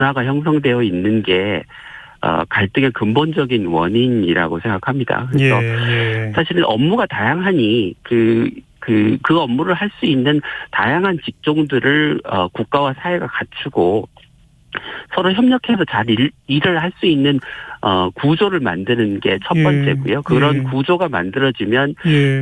문화가 형성되어 있는 게 갈등의 근본적인 원인이라고 생각합니다. 그래서 사실은 업무가 다양하니 그 업무를 할 수 있는 다양한 직종들을 국가와 사회가 갖추고 서로 협력해서 잘 일을 할 수 있는 구조를 만드는 게 첫 번째고요. 그런 구조가 만들어지면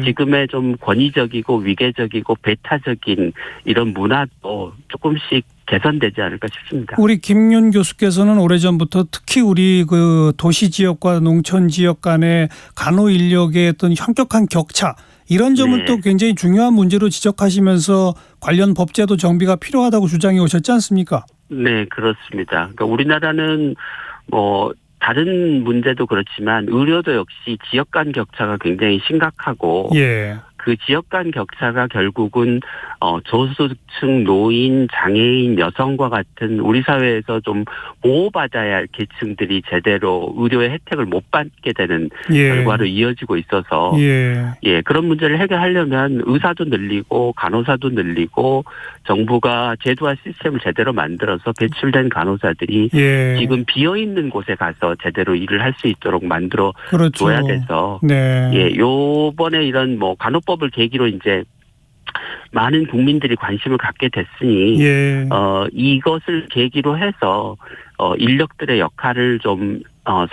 지금의 좀 권위적이고 위계적이고 배타적인 이런 문화도 조금씩 개선되지 않을까 싶습니다. 우리 김윤 교수께서는 오래전부터 특히 우리 그 도시 지역과 농촌 지역 간의 간호 인력의 어떤 현격한 격차 이런 점을 또 굉장히 중요한 문제로 지적하시면서 관련 법제도 정비가 필요하다고 주장해 오셨지 않습니까? 네, 그렇습니다. 그러니까 우리나라는 뭐 다른 문제도 그렇지만 의료도 역시 지역 간 격차가 굉장히 심각하고 그 지역 간 격차가 결국은 저소득층, 노인, 장애인, 여성과 같은 우리 사회에서 좀 보호받아야 할 계층들이 제대로 의료의 혜택을 못 받게 되는 결과로 이어지고 있어서 그런 문제를 해결하려면 의사도 늘리고 간호사도 늘리고 정부가 제도화 시스템을 제대로 만들어서 배출된 간호사들이 지금 비어있는 곳에 가서 제대로 일을 할 수 있도록 만들어 줘야 돼서 요번에 이런 뭐 간호법을 계기로 이제 많은 국민들이 관심을 갖게 됐으니 이것을 계기로 해서 인력들의 역할을 좀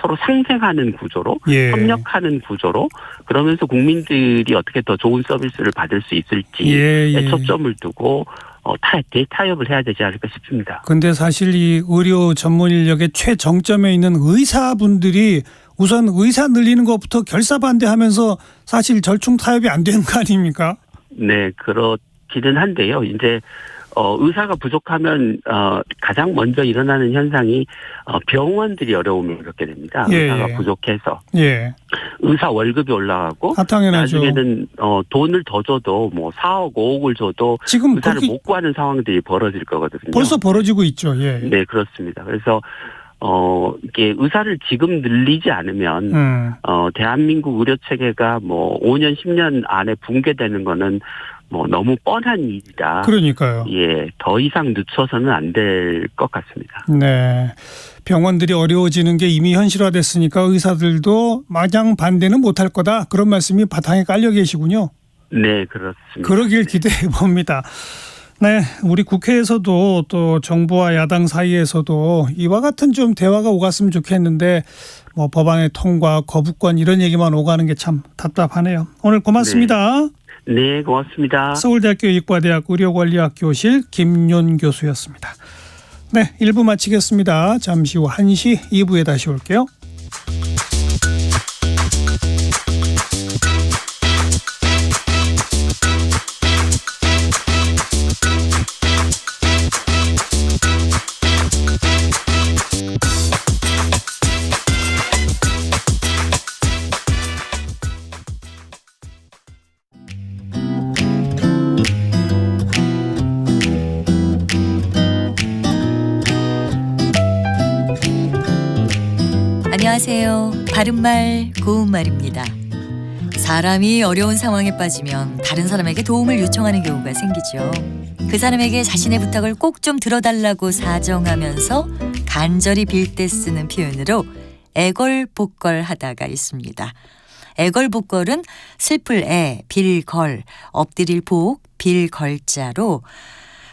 서로 상생하는 구조로 협력하는 구조로 그러면서 국민들이 어떻게 더 좋은 서비스를 받을 수 있을지에 초점을 두고 대타협을 해야 되지 않을까 싶습니다. 그런데 사실 이 의료 전문 인력의 최정점에 있는 의사분들이 우선 의사 늘리는 것부터 결사반대하면서 사실 절충 타협이 안 되는 거 아닙니까? 네, 그렇기는 한데요. 이제 의사가 부족하면 가장 먼저 일어나는 현상이 병원들이 어려움을 겪게 됩니다. 의사가 부족해서 의사 월급이 올라가고 나중에는 돈을 더 줘도 뭐 4억, 5억을 줘도 지금 의사를 못 구하는 상황들이 벌어질 거거든요. 벌써 벌어지고 있죠. 네, 그렇습니다. 그래서 이게 의사를 지금 늘리지 않으면 대한민국 의료 체계가 뭐 5년, 10년 안에 붕괴되는 거는 뭐 너무 뻔한 일이다. 그러니까요. 더 이상 늦춰서는 안 될 것 같습니다. 네. 병원들이 어려워지는 게 이미 현실화됐으니까 의사들도 마냥 반대는 못할 거다. 그런 말씀이 바탕에 깔려 계시군요. 네, 그렇습니다. 그러길 기대해 봅니다. 네, 우리 국회에서도 또 정부와 야당 사이에서도 이와 같은 좀 대화가 오갔으면 좋겠는데 뭐 법안의 통과, 거부권 이런 얘기만 오가는 게 참 답답하네요. 오늘 고맙습니다. 네, 고맙습니다. 서울대학교 의과대학 의료관리학 교실 김윤 교수였습니다. 네, 1부 마치겠습니다. 잠시 후 1시 2부에 다시 올게요. 안녕하세요. 바른말 고운말입니다. 사람이 어려운 상황에 빠지면 다른 사람에게 도움을 요청하는 경우가 생기죠. 그 사람에게 자신의 부탁을 꼭 좀 들어달라고 사정하면서 간절히 빌 때 쓰는 표현으로 애걸복걸하다가 있습니다. 애걸복걸은 슬플 애, 빌걸, 엎드릴 복, 빌걸자로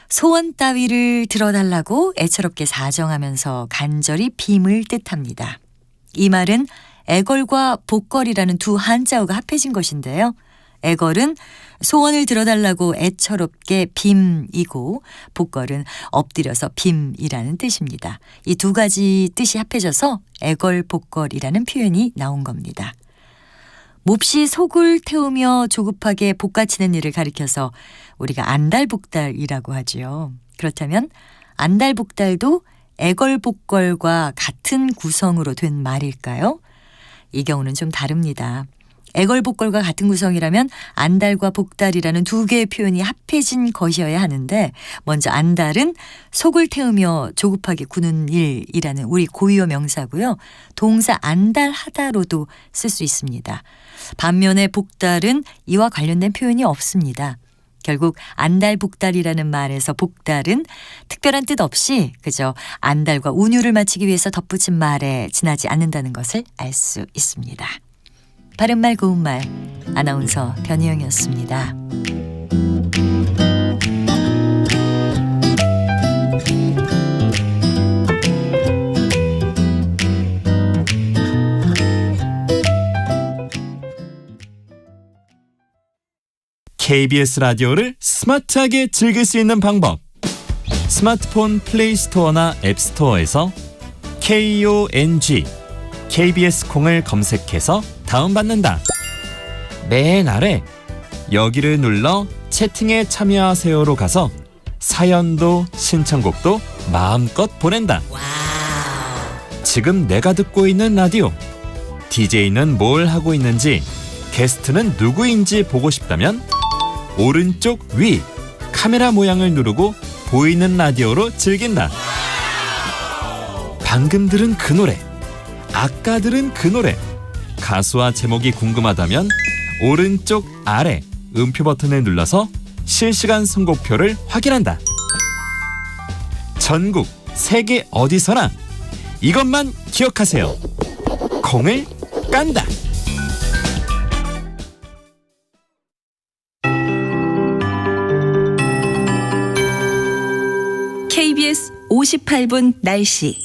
소원 따위를 들어달라고 애처롭게 사정하면서 간절히 빔을 뜻합니다. 이 말은 애걸과 복걸이라는 두 한자어가 합해진 것인데요. 애걸은 소원을 들어달라고 애처롭게 빔이고 복걸은 엎드려서 빔이라는 뜻입니다. 이 두 가지 뜻이 합해져서 애걸복걸이라는 표현이 나온 겁니다. 몹시 속을 태우며 조급하게 복가치는 일을 가리켜서 우리가 안달복달이라고 하지요. 그렇다면 안달복달도 애걸복걸과 같은 구성으로 된 말일까요? 이 경우는 좀 다릅니다. 애걸복걸과 같은 구성이라면 안달과 복달이라는 두 개의 표현이 합해진 것이어야 하는데 먼저 안달은 속을 태우며 조급하게 구는 일이라는 우리 고유어 명사고요. 동사 안달하다로도 쓸 수 있습니다. 반면에 복달은 이와 관련된 표현이 없습니다. 결국 안달복달이라는 말에서 복달은 특별한 뜻 없이 그저 안달과 운율을 맞추기 위해서 덧붙인 말에 지나지 않는다는 것을 알 수 있습니다. 바른말 고운말 아나운서 변희영이었습니다. KBS 라디오를 스마트하게 즐길 수 있는 방법. 스마트폰 플레이 스토어나 앱 스토어에서 KONG KBS 콩을 검색해서 다운받는다. 맨 아래 여기를 눌러 채팅에 참여하세요로 가서 사연도 신청곡도 마음껏 보낸다. 지금 내가 듣고 있는 라디오, DJ는 뭘 하고 있는지, 게스트는 누구인지 보고 싶다면 오른쪽 위 카메라 모양을 누르고 보이는 라디오로 즐긴다. 방금 들은 그 노래, 아까 들은 그 노래, 가수와 제목이 궁금하다면 오른쪽 아래 음표 버튼을 눌러서 실시간 선곡표를 확인한다. 전국 세계 어디서나 이것만 기억하세요. 콩을 깐다. KBS 58분 날씨.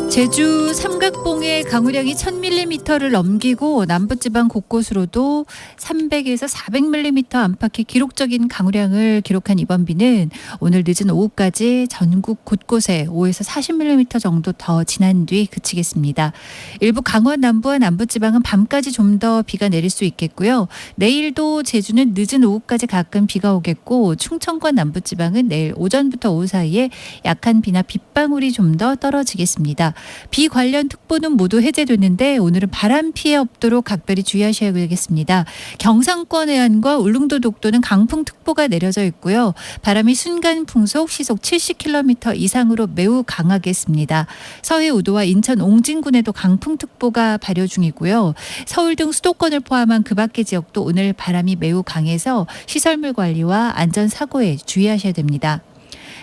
제주 삼각봉의 강우량이 1000mm를 넘기고 남부지방 곳곳으로도 300에서 400mm 안팎의 기록적인 강우량을 기록한 이번 비는 오늘 늦은 오후까지 전국 곳곳에 5에서 40mm 정도 더 지난 뒤 그치겠습니다. 일부 강원 남부와 남부지방은 밤까지 좀 더 비가 내릴 수 있겠고요. 내일도 제주는 늦은 오후까지 가끔 비가 오겠고 충청권 남부지방은 내일 오전부터 오후 사이에 약한 비나 빗방울이 좀 더 떨어지겠습니다. 비 관련 특보는 모두 해제됐는데 오늘은 바람 피해 없도록 각별히 주의하셔야 되겠습니다. 경상권 해안과 울릉도 독도는 강풍특보가 내려져 있고요. 바람이 순간 풍속 시속 70km 이상으로 매우 강하겠습니다. 서해 우도와 인천 옹진군에도 강풍특보가 발효 중이고요. 서울 등 수도권을 포함한 그 밖의 지역도 오늘 바람이 매우 강해서 시설물 관리와 안전사고에 주의하셔야 됩니다.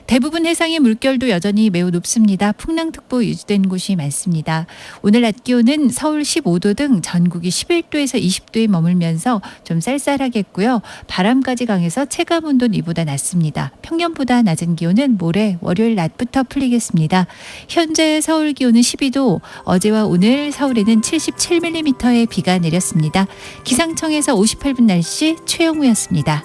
대부분 해상의 물결도 여전히 매우 높습니다. 풍랑특보 유지된 곳이 많습니다. 오늘 낮 기온은 서울 15도 등 전국이 11도에서 20도에 머물면서 좀 쌀쌀하겠고요. 바람까지 강해서 체감온도는 이보다 낮습니다. 평년보다 낮은 기온은 모레 월요일 낮부터 풀리겠습니다. 현재 서울 기온은 12도, 어제와 오늘 서울에는 77mm의 비가 내렸습니다. 기상청에서 58분 날씨 최영우였습니다.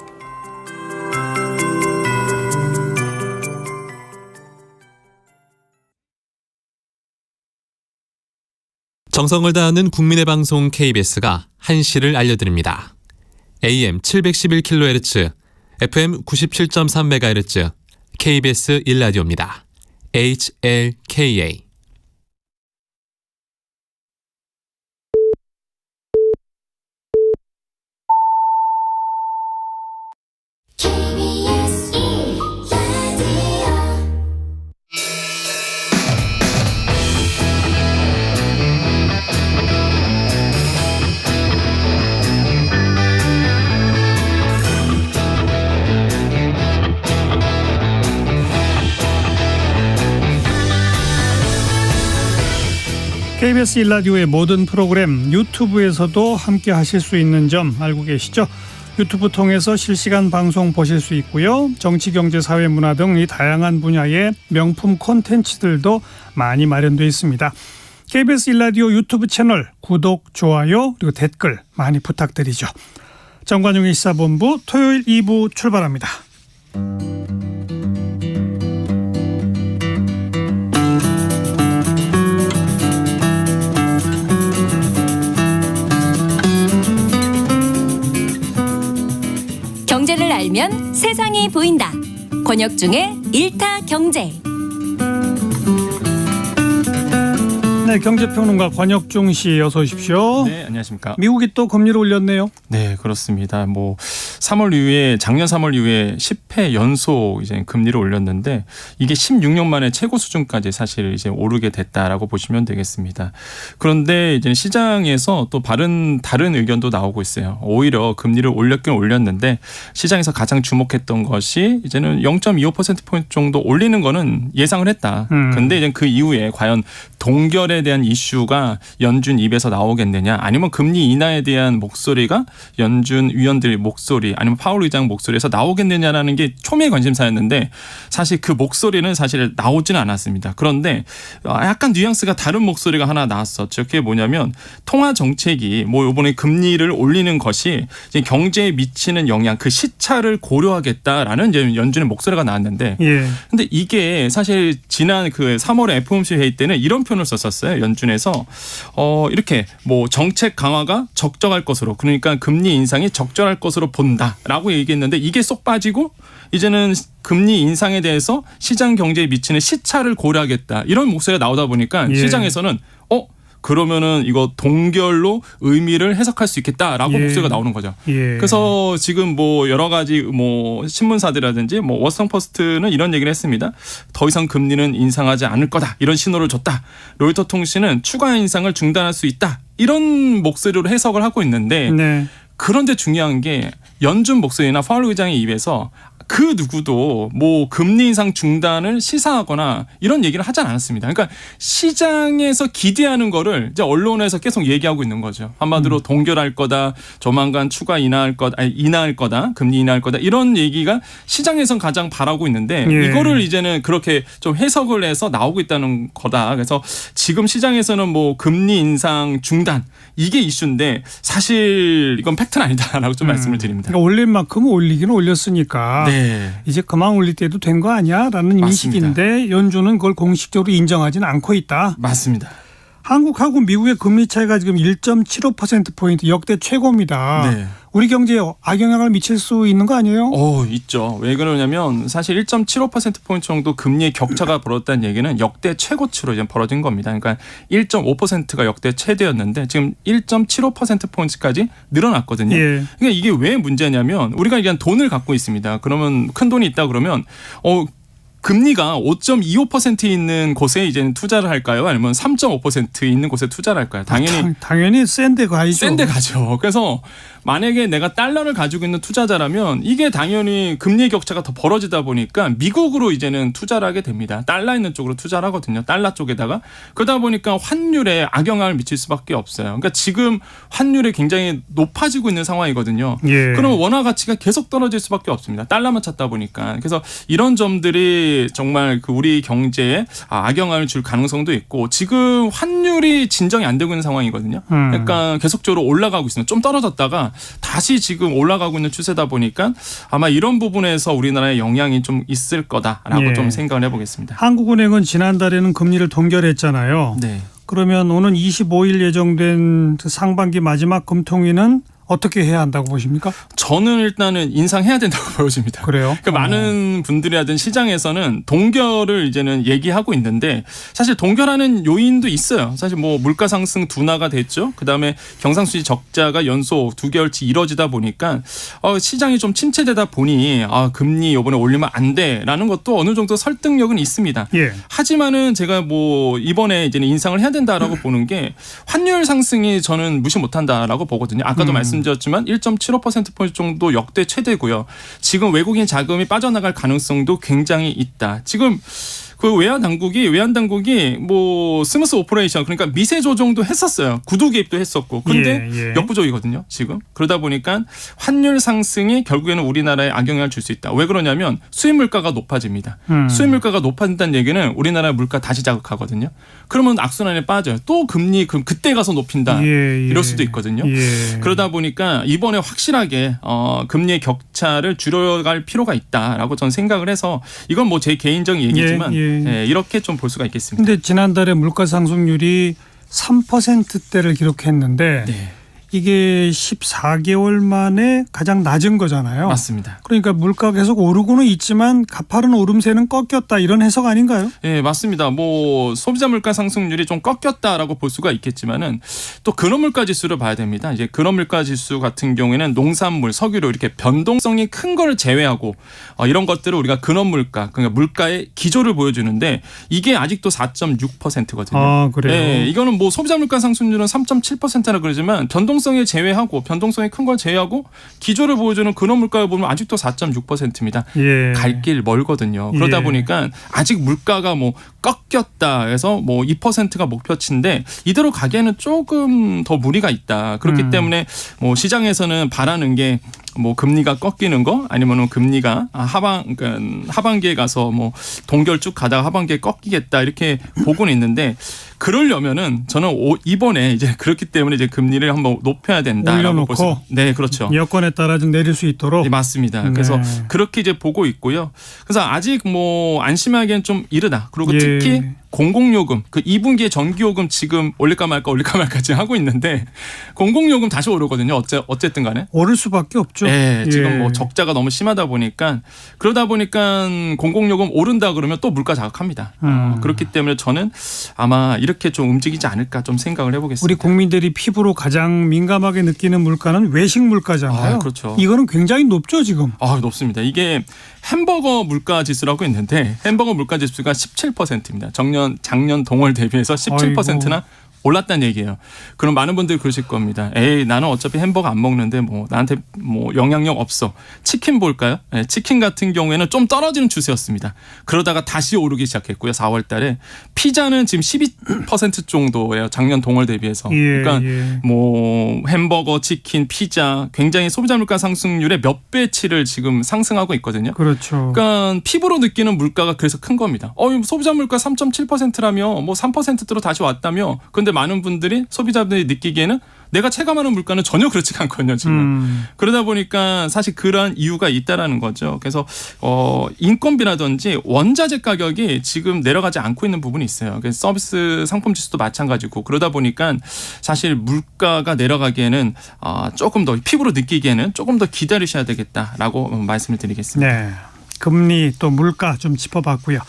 정성을 다하는 국민의 방송 KBS가 한시를 알려드립니다. AM 711kHz, FM 97.3MHz, KBS 1라디오입니다. HLKA. KBS 1라디오의 모든 프로그램 유튜브에서도 함께 하실 수 있는 점 알고 계시죠? 유튜브 통해서 실시간 방송 보실 수 있고요. 정치, 경제, 사회, 문화 등 이 다양한 분야의 명품 콘텐츠들도 많이 마련되어 있습니다. KBS 1라디오 유튜브 채널 구독, 좋아요, 그리고 댓글 많이 부탁드리죠. 정관용의 시사본부 토요일 2부 출발합니다. 경제를 알면 세상이 보인다. 권혁중의 일타 경제. 네, 경제평론가 권혁중 씨 어서 오십시오. 네, 안녕하십니까. 미국이 또 금리를 올렸네요. 네, 그렇습니다. 3월 이후에 작년 3월 이후에 10회 연속 이제 금리를 올렸는데 이게 16년 만에 최고 수준까지 사실 이제 오르게 됐다라고 보시면 되겠습니다. 그런데 이제 시장에서 또 다른 의견도 나오고 있어요. 오히려 금리를 올렸긴 올렸는데 시장에서 가장 주목했던 것이 이제는 0.25% 정도 올리는 거는 예상을 했다. 근데 이제 그 이후에 과연 동결에 대한 이슈가 연준 입에서 나오겠느냐, 아니면 금리 인하에 대한 목소리가 연준 위원들의 목소리, 아니면 파월 의장 목소리에서 나오겠느냐라는 게 초미의 관심사였는데 사실 그 목소리는 사실 나오지는 않았습니다. 그런데 약간 뉘앙스가 다른 목소리가 하나 나왔었죠. 그게 뭐냐면 통화 정책이 이번에 금리를 올리는 것이 이제 경제에 미치는 영향, 그 시차를 고려하겠다라는 이제 연준의 목소리가 나왔는데, 근데 이게 사실 지난 그 3월에 FOMC 회의 때는 이런 표현을 썼었어요. 연준에서 이렇게 정책 강화가 적절할 것으로, 그러니까 금리 인상이 적절할 것으로 본다라고 얘기했는데 이게 쏙 빠지고 이제는 금리 인상에 대해서 시장 경제에 미치는 시차를 고려하겠다, 이런 목소리가 나오다 보니까 시장에서는 그러면은 이거 동결로 의미를 해석할 수 있겠다라고 목소리가 나오는 거죠. 그래서 지금 여러 가지 신문사들이라든지 워싱턴포스트는 이런 얘기를 했습니다. 더 이상 금리는 인상하지 않을 거다, 이런 신호를 줬다. 로이터 통신은 추가 인상을 중단할 수 있다, 이런 목소리로 해석을 하고 있는데, 그런데 중요한 게 연준 목소리나 파월 의장의 입에서 그 누구도 금리 인상 중단을 시사하거나 이런 얘기를 하지 않았습니다. 그러니까 시장에서 기대하는 거를 이제 언론에서 계속 얘기하고 있는 거죠. 한마디로 동결할 거다, 조만간 추가 인하할 거다, 금리 인하할 거다, 이런 얘기가 시장에선 가장 바라고 있는데 이거를 이제는 그렇게 좀 해석을 해서 나오고 있다는 거다. 그래서 지금 시장에서는 금리 인상 중단, 이게 이슈인데 사실 이건 팩트는 아니다라고 좀 말씀을 드립니다. 그러니까 올릴 만큼은 올리긴 올렸으니까 이제 그만 올릴 때도 된 거 아니야라는 인식인데 연준은 그걸 공식적으로 인정하지는 않고 있다. 맞습니다. 한국하고 미국의 금리 차이가 지금 1.75%포인트 역대 최고입니다. 우리 경제에 악영향을 미칠 수 있는 거 아니에요? 있죠. 왜 그러냐면 사실 1.75%포인트 정도 금리의 격차가 벌어졌다는 얘기는 역대 최고치로 이제 벌어진 겁니다. 그러니까 1.5%가 역대 최대였는데 지금 1.75%포인트까지 늘어났거든요. 그러니까 이게 왜 문제냐면 우리가 이제 돈을 갖고 있습니다. 그러면 큰 돈이 있다 그러면 금리가 5.25% 있는 곳에 이제는 투자를 할까요? 아니면 3.5% 있는 곳에 투자를 할까요? 당연히 센 데 가야죠. 센 데 가죠. 그래서 만약에 내가 달러를 가지고 있는 투자자라면 이게 당연히 금리의 격차가 더 벌어지다 보니까 미국으로 이제는 투자를 하게 됩니다. 달러 있는 쪽으로 투자를 하거든요. 달러 쪽에다가. 그러다 보니까 환율에 악영향을 미칠 수밖에 없어요. 그러니까 지금 환율이 굉장히 높아지고 있는 상황이거든요. 그러면 원화 가치가 계속 떨어질 수밖에 없습니다. 달러만 찾다 보니까. 그래서 이런 점들이 정말 우리 경제에 악영향을 줄 가능성도 있고, 지금 환율이 진정이 안 되고 있는 상황이거든요. 그러니까 계속적으로 올라가고 있습니다. 좀 떨어졌다가 다시 지금 올라가고 있는 추세다 보니까 아마 이런 부분에서 우리나라에 영향이 좀 있을 거다라고 좀 생각을 해보겠습니다. 한국은행은 지난달에는 금리를 동결했잖아요. 그러면 오는 25일 예정된 상반기 마지막 금통위는 어떻게 해야 한다고 보십니까? 저는 일단은 인상해야 된다고 보여집니다. 그래요? 그러니까 많은 분들이라든 시장에서는 동결을 이제는 얘기하고 있는데 사실 동결하는 요인도 있어요. 사실 물가 상승 둔화가 됐죠. 그다음에 경상수지 적자가 연속 2개월치 이뤄지다 보니까 시장이 좀 침체되다 보니 금리 이번에 올리면 안 돼라는 것도 어느 정도 설득력은 있습니다. 하지만은 제가 이번에 이제는 인상을 해야 된다라고 보는 게 환율 상승이 저는 무시 못한다라고 보거든요. 아까도 말씀드렸지만 1.75%포인트 정도 역대 최대고요. 지금 외국인 자금이 빠져나갈 가능성도 굉장히 있다. 지금 외환 당국이 스무스 오퍼레이션, 그러니까 미세 조정도 했었어요. 구두 개입도 했었고. 근데 역부족이거든요, 지금. 그러다 보니까 환율 상승이 결국에는 우리나라에 악영향을 줄 수 있다. 왜 그러냐면 수입 물가가 높아집니다. 수입 물가가 높아진다는 얘기는 우리나라 물가 다시 자극하거든요. 그러면 악순환에 빠져요. 또 금리 그때 가서 높인다. 이럴 수도 있거든요. 그러다 보니까 이번에 확실하게 금리의 격차를 줄여갈 필요가 있다라고 저는 생각을 해서, 이건 제 개인적인 얘기지만 이렇게 좀 볼 수가 있겠습니다. 그런데 지난달에 물가 상승률이 3%대를 기록했는데 이게 14개월 만에 가장 낮은 거잖아요. 맞습니다. 그러니까 물가 계속 오르고는 있지만 가파른 오름세는 꺾였다 이런 해석 아닌가요? 예, 맞습니다. 뭐 소비자 물가 상승률이 좀 꺾였다라고 볼 수가 있겠지만은 또 근원물가 지수를 봐야 됩니다. 이제 근원물가 지수 같은 경우에는 농산물, 석유로 이렇게 변동성이 큰 걸 제외하고 이런 것들을 우리가 근원물가, 그러니까 물가의 기조를 보여주는데 이게 아직도 4.6%거든요. 아, 그래요? 예, 이거는 뭐 소비자 물가 상승률은 3.7%라 그러지만 변동성이 제외하고 변동성이 큰 걸 제외하고 기조를 보여주는 근원물가를 보면 아직도 4.6%입니다. 예. 갈 길 멀거든요. 그러다 예. 보니까 아직 물가가 뭐 꺾였다 해서 뭐 2%가 목표치인데 이대로 가기에는 조금 더 무리가 있다. 그렇기 때문에 뭐 시장에서는 바라는 게 뭐 금리가 꺾이는 거 아니면은 금리가 하반기에 가서 뭐 동결 쭉 가다가 하반기에 꺾이겠다 이렇게 보고는 있는데 그러려면은 저는 이번에 이제 그렇기 때문에 이제 금리를 한번 높여야 된다라고 올려놓고 네, 그렇죠. 여건에 따라 좀 내릴 수 있도록. 네, 맞습니다. 그래서 네. 그렇게 이제 보고 있고요. 그래서 아직 뭐 안심하기엔 좀 이르다. 그리고 예. 특히 공공요금, 그 2분기에 전기요금 지금 올릴까 말까 지금 하고 있는데 공공요금 다시 오르거든요. 어쨌든 간에. 오를 수밖에 없죠. 네, 지금 예. 뭐 적자가 너무 심하다 보니까 그러다 보니까 공공요금 오른다 그러면 또 물가 자극합니다. 그렇기 때문에 저는 아마 이렇게 좀 움직이지 않을까 좀 생각을 해보겠습니다. 우리 국민들이 피부로 가장 민감하게 느끼는 물가는 외식 물가잖아요. 아, 그렇죠. 이거는 굉장히 높죠 지금. 아, 높습니다. 이게 햄버거 물가 지수라고 있는데 햄버거 물가 지수가 17%입니다. 작년 동월 대비해서 17%나 올랐다는 얘기예요. 그럼 많은 분들이 그러실 겁니다. 에이, 나는 어차피 햄버거 안 먹는데 뭐 나한테 뭐 영향력 없어. 치킨 볼까요? 네, 치킨 같은 경우에는 좀 떨어지는 추세였습니다. 그러다가 다시 오르기 시작했고요. 4월 달에 피자는 지금 12% 정도예요. 작년 동월 대비해서. 예, 그러니까 예. 뭐 햄버거, 치킨, 피자 굉장히 소비자 물가 상승률의 몇 배치를 지금 상승하고 있거든요. 그렇죠. 그러니까 피부로 느끼는 물가가 그래서 큰 겁니다. 소비자 물가 3.7%라며 뭐 3%대로 다시 왔다며. 근데 많은 분들이 소비자들이 느끼기에는 내가 체감하는 물가는 전혀 그렇지가 않거든요. 지금. 그러다 보니까 사실 그러한 이유가 있다라는 거죠. 그래서 인건비라든지 원자재 가격이 지금 내려가지 않고 있는 부분이 있어요. 그래서 서비스 상품 지수도 마찬가지고 그러다 보니까 사실 물가가 내려가기에는 조금 더 피부로 느끼기에는 조금 더 기다리셔야 되겠다라고 말씀을 드리겠습니다. 네. 금리 또 물가 좀 짚어봤고요.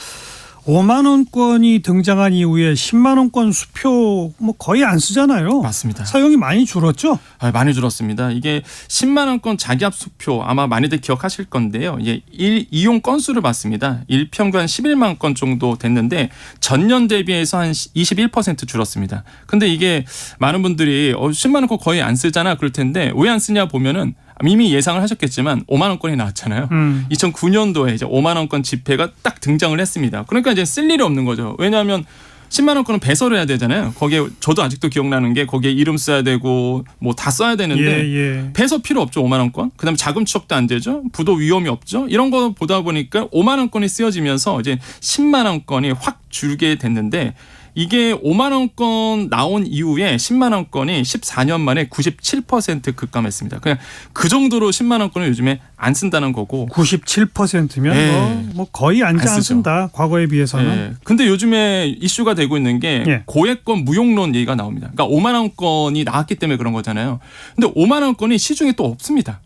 5만 원권이 등장한 이후에 10만 원권 수표 뭐 거의 안 쓰잖아요. 맞습니다. 사용이 많이 줄었죠? 많이 줄었습니다. 이게 10만 원권 자기압 수표 아마 많이들 기억하실 건데요. 이게 이용 건수를 봤습니다. 일평균 한 11만 건 정도 됐는데 전년 대비해서 한 21% 줄었습니다. 근데 이게 많은 분들이 10만 원권 거의 안 쓰잖아 그럴 텐데 왜 안 쓰냐 보면은 이미 예상을 하셨겠지만 5만 원권이 나왔잖아요. 2009년도에 이제 5만 원권 지폐가 딱 등장을 했습니다. 그러니까 이제 쓸 일이 없는 거죠. 왜냐하면 10만 원권은 배설을 해야 되잖아요. 거기에 저도 아직도 기억나는 게 거기에 이름 써야 되고 뭐 다 써야 되는데 배설 필요 없죠. 5만 원권. 그다음에 자금 추적도 안 되죠. 부도 위험이 없죠. 이런 거 보다 보니까 5만 원권이 쓰여지면서 이제 10만 원권이 확 줄게 됐는데 이게 5만 원권 나온 이후에 10만 원권이 14년 만에 97% 급감했습니다. 그냥 그 정도로 10만 원권을 요즘에 안 쓴다는 거고. 97%면 네. 뭐 거의 안 쓴다. 과거에 비해서는. 네. 근데 요즘에 이슈가 되고 있는 게 고액권 무용론 얘기가 나옵니다. 그러니까 5만 원권이 나왔기 때문에 그런 거잖아요. 근데 5만 원권이 시중에 또 없습니다.